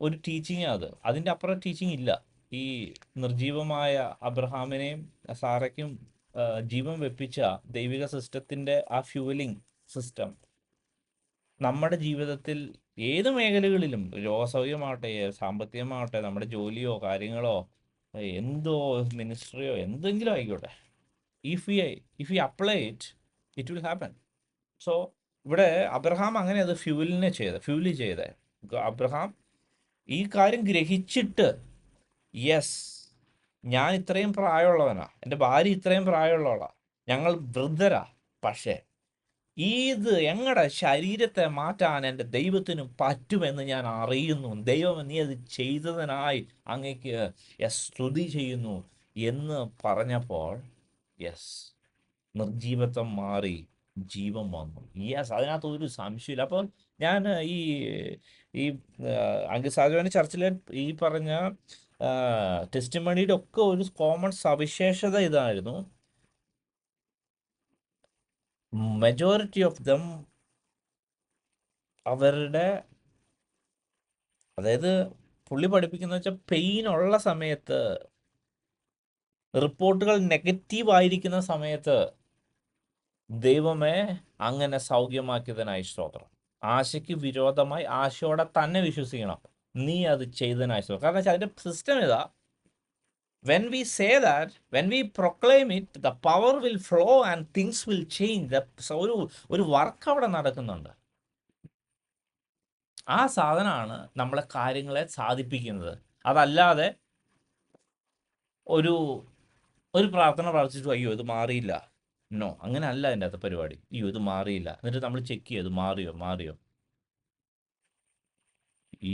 ഒരു ടീച്ചിങ് അത്. അതിൻ്റെ അപ്പുറം ടീച്ചിങ് ഇല്ല. ഈ നിർജീവമായ അബ്രഹാമിനെയും സാറയ്ക്കും ജീവൻ വെപ്പിച്ച ദൈവിക സിസ്റ്റത്തിൻ്റെ ആ ഫ്യൂവലിംഗ് സിസ്റ്റം നമ്മുടെ ജീവിതത്തിൽ ഏത് മേഖലകളിലും, രോഗസൗഖ്യമാവട്ടെ, സാമ്പത്തികമാവട്ടെ, നമ്മുടെ ജോലിയോ കാര്യങ്ങളോ എന്തോ മിനിസ്ട്രിയോ എന്തെങ്കിലും ആയിക്കോട്ടെ, if you if you apply it, it will happen. So ഇവിടെ അബ്രഹാം അങ്ങനെ അത് ഫ്യൂല് ചെയ്ത് അബ്രഹാം ഈ കാര്യം ഗ്രഹിച്ചിട്ട്, യെസ്, ഞാൻ ഇത്രയും പ്രായമുള്ളവനാ, എൻ്റെ ഭാര്യ ഇത്രയും പ്രായമുള്ളവളാ, ഞങ്ങൾ വൃദ്ധരാ, പക്ഷേ ഇത് ഞങ്ങളുടെ ശരീരത്തെ മാറ്റാൻ എൻ്റെ ദൈവത്തിന് പറ്റുമെന്ന് ഞാൻ അറിയുന്നു, ദൈവം നീ അത് ചെയ്തതിനായി അങ്ങേക്ക് സ്തുതി ചെയ്യുന്നു എന്ന് പറഞ്ഞപ്പോൾ, യെസ്, നിർജീവത്വം മാറി ജീവൻ വന്നു. യെസ്, അതിനകത്ത് ഒരു സംശയമില്ല. അപ്പോൾ ഞാൻ ഈ ഈ അങ്കിസാജോന് ചർച്ചിലെ ഈ പറഞ്ഞ ടെസ്റ്റിമണിയുടെ ഒക്കെ ഒരു കോമൺ സവിശേഷത ഇതായിരുന്നു. മെജോറിറ്റി ഓഫ് ദം അവരുടെ, അതായത് പുള്ളി പഠിപ്പിക്കുന്ന വെച്ചാൽ പെയിൻ ഉള്ള സമയത്ത്, റിപ്പോർട്ടുകൾ നെഗറ്റീവ് ആയിരിക്കുന്ന സമയത്ത്, ദൈവമേ അങ്ങനെ സൗഖ്യമാക്കിയതിനായി സ്തോത്രം. ആശയ്ക്ക് വിരോധമായി ആശയോടെ തന്നെ വിശ്വസിക്കണം, നീ അത് ചെയ്തതിനായി സ്തോത്രം. കാരണം വെച്ചാൽ അതിൻ്റെ സിസ്റ്റം ഇതാ, when we say that, when we proclaim it, the power will flow and things will change. ഒരു വർക്ക് അവിടെ നടക്കുന്നുണ്ട്. ആ സാധനമാണ് നമ്മളെ കാര്യങ്ങളെ സാധിപ്പിക്കുന്നത്. അതല്ലാതെ ഒരു ഒരു പ്രാർത്ഥന പ്രാർത്ഥിച്ചു അയ്യോ ഇത് മാറിയില്ല, നോ, അങ്ങനെ അല്ല അതിൻ്റെ അകത്ത് പരിപാടി. അയ്യോ ഇത് മാറിയില്ല, എന്നിട്ട് നമ്മൾ ചെക്ക് ചെയ്യും ഇത് മാറിയോ.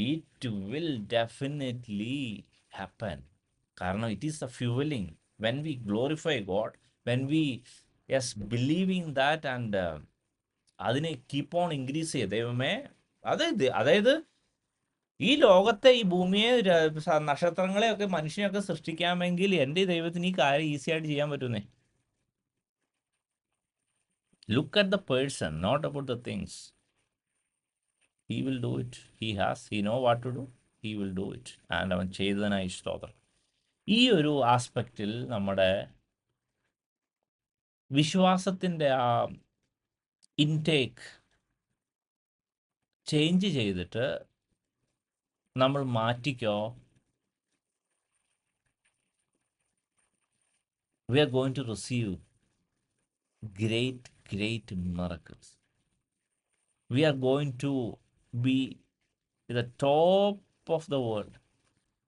It will definitely happen. കാരണം it is a fueling. When we glorify God, when we believing that and അതിനെ കീപ്പ് ഓൺ ഇൻക്രീസ് ചെയ്ത് ദൈവമേ, അതായത് ഈ ലോകത്തെ, ഈ ഭൂമിയെ, നക്ഷത്രങ്ങളെയൊക്കെ മനുഷ്യനെയൊക്കെ സൃഷ്ടിക്കാമെങ്കിൽ എൻ്റെ ദൈവത്തിന് ഈ കാര്യം ഈസി ആയിട്ട് ചെയ്യാൻ പറ്റുന്നേ. Look at the person, not about the things. He will do it. He know what to do. He will do it. And അവൻ ചെയ്തതിനായി സ്തോത്രം. ഈ ഒരു ആസ്പെക്റ്റിൽ നമ്മുടെ വിശ്വാസത്തിൻ്റെ ആ ഇൻടേക്ക് ചേഞ്ച് ചെയ്തിട്ട് നമ്മൾ മാറ്റിക്കോ, we are going to receive great miracles. We are going to be at the top of the world.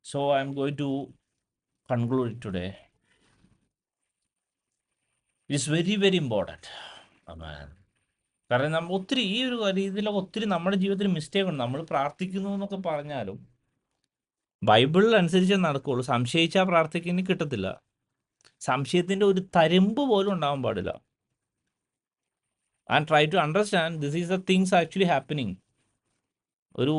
So I am going to conclude it today. It's very important. Amen. കാരണം നമ്മൾ ഒത്തിരി ഈ ഒരു രീതിയിലൊക്കെ ഒത്തിരി നമ്മുടെ ജീവിതത്തിൽ മിസ്റ്റേക്ക് ഉണ്ട്. നമ്മൾ പ്രാർത്ഥിക്കുന്നു എന്നൊക്കെ പറഞ്ഞാലും ബൈബിളിൽ അനുസരിച്ചേ നടക്കുകയുള്ളൂ. സംശയിച്ചാൽ പ്രാർത്ഥിക്കുന്ന കിട്ടത്തില്ല. സംശയത്തിൻ്റെ ഒരു തരിമ്പ് പോലും ഉണ്ടാവാൻ പാടില്ല. And try to understand this is the things actually happening. ഒരു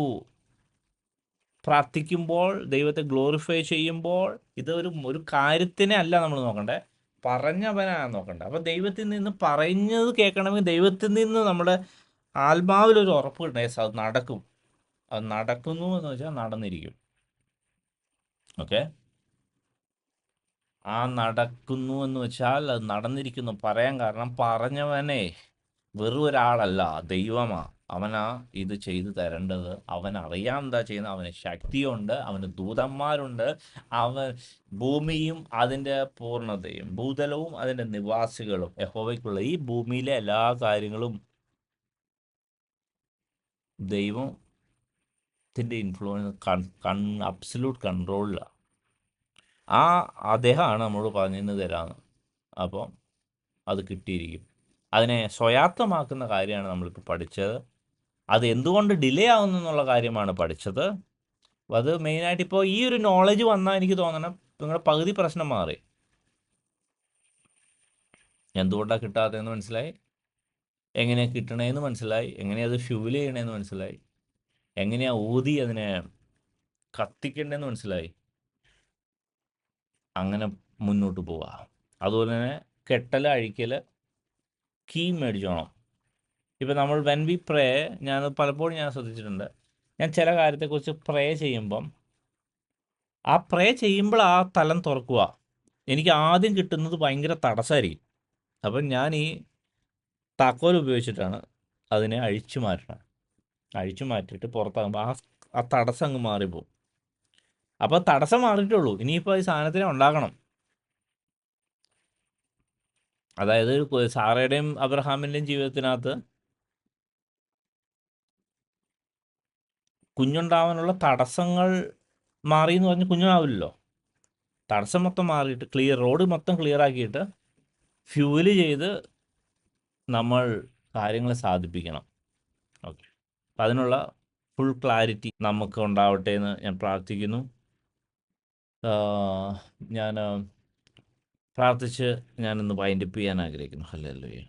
പ്രാർത്ഥിക്കുമ്പോൾ, ദൈവത്തെ ഗ്ലോറിഫൈ ചെയ്യുമ്പോൾ, ഇത് ഒരു കാര്യത്തിനെ അല്ല നമ്മൾ നോക്കണ്ടേ, പറഞ്ഞവനാണ് നോക്കണ്ടേ. അപ്പം ദൈവത്തിൽ നിന്ന് പറഞ്ഞത് കേൾക്കണമെങ്കിൽ ദൈവത്തിൽ നിന്ന് നമ്മുടെ ആത്മാവിലൊരു ഉറപ്പ് കിട്ടണേ, അത് നടക്കും. അത് നടക്കുന്നു എന്ന് വെച്ചാൽ നടന്നിരിക്കും. ഓക്കെ, ആ നടക്കുന്നു എന്ന് വെച്ചാൽ അത് നടന്നിരിക്കുന്നു പറയാൻ കാരണം പറഞ്ഞവനെ വെറും ഒരാളല്ല, ദൈവമാ. അവനാ ഇത് ചെയ്തു തരേണ്ടത്. അവൻ അറിയാം എന്താ ചെയ്യുന്നത്. അവന് ശക്തിയുണ്ട്, അവന് ദൂതന്മാരുണ്ട്. അവൻ ഭൂമിയും അതിൻ്റെ പൂർണ്ണതയും ഭൂതലവും അതിൻ്റെ നിവാസികളും യഹോവയ്ക്കുള്ള ഈ ഭൂമിയിലെ എല്ലാ കാര്യങ്ങളും ദൈവത്തിൻ്റെ ഇൻഫ്ലുവൻസ് അബ്സല്യൂട്ട് കൺട്രോളിലാണ്. അദ്ദേഹമാണ് നമ്മളോട് പറഞ്ഞു തരാമെന്ന്. അപ്പോൾ അത് കിട്ടിയിരിക്കും. അതിനെ സ്വയാത്തമാക്കുന്ന കാര്യമാണ് നമ്മളിപ്പോൾ പഠിച്ചത്. അത് എന്തുകൊണ്ട് ഡിലേ ആവുന്നു എന്നുള്ള കാര്യമാണ് പഠിച്ചത്. അത് മെയിനായിട്ട് ഇപ്പോൾ ഈ ഒരു നോളജ് വന്നാൽ എനിക്ക് തോന്നണം നിങ്ങളുടെ പകുതി പ്രശ്നം മാറി. എന്തുകൊണ്ടാണ് കിട്ടാത്തതെന്ന് മനസ്സിലായി, എങ്ങനെയാണ് കിട്ടണേന്ന് മനസ്സിലായി, എങ്ങനെയത് ഫ്യൂൽ ചെയ്യണേന്ന് മനസ്സിലായി, എങ്ങനെയാണ് ഊതി അതിനെ കത്തിക്കേണ്ടതെന്ന് മനസ്സിലായി. അങ്ങനെ മുന്നോട്ട് പോവുക. അതുപോലെ തന്നെ കെട്ടൽ അഴിക്കൽ കീ മേടിച്ചോണം. ഇപ്പം നമ്മൾ വെൻ വി പ്രേ, പലപ്പോഴും ഞാൻ ശ്രദ്ധിച്ചിട്ടുണ്ട്, ഞാൻ ചില കാര്യത്തെക്കുറിച്ച് പ്രേ ചെയ്യുമ്പം ആ പ്രേ ചെയ്യുമ്പോൾ ആ തലം തുറക്കുക. എനിക്ക് ആദ്യം കിട്ടുന്നത് ഭയങ്കര തടസ്സമായിരിക്കും. അപ്പം ഞാൻ ഈ താക്കോൽ ഉപയോഗിച്ചിട്ടാണ് അതിനെ അഴിച്ചു മാറ്റണം. അഴിച്ചു മാറ്റിയിട്ട് പുറത്താകുമ്പോൾ ആ തടസ്സം അങ്ങ് മാറിപ്പോവും. അപ്പോൾ തടസ്സം മാറിയിട്ടുള്ളൂ, ഇനിയിപ്പോൾ ഈ സാധനത്തിനെ ഉണ്ടാക്കണം. അതായത് സാറയുടെയും അബ്രഹാമിൻ്റെയും ജീവിതത്തിനകത്ത് കുഞ്ഞുണ്ടാവാനുള്ള തടസ്സങ്ങൾ മാറി എന്ന് പറഞ്ഞ് കുഞ്ഞുണ്ടാവില്ലല്ലോ. തടസ്സം മൊത്തം മാറിയിട്ട് റോഡ് മൊത്തം ക്ലിയർ ആക്കിയിട്ട് ഫ്യൂവല് ചെയ്ത് നമ്മൾ കാര്യങ്ങൾ സാധിപ്പിക്കണം. ഓക്കെ, അപ്പം അതിനുള്ള ഫുൾ ക്ലാരിറ്റി നമുക്ക് ഉണ്ടാവട്ടെ എന്ന് ഞാൻ പ്രാർത്ഥിക്കുന്നു. ഞാൻ പ്രാർത്ഥിച്ച് ഞാനിന്ന് വൈൻഡപ്പ് ചെയ്യാൻ ആഗ്രഹിക്കുന്നു. ഹല്ലേലൂയ.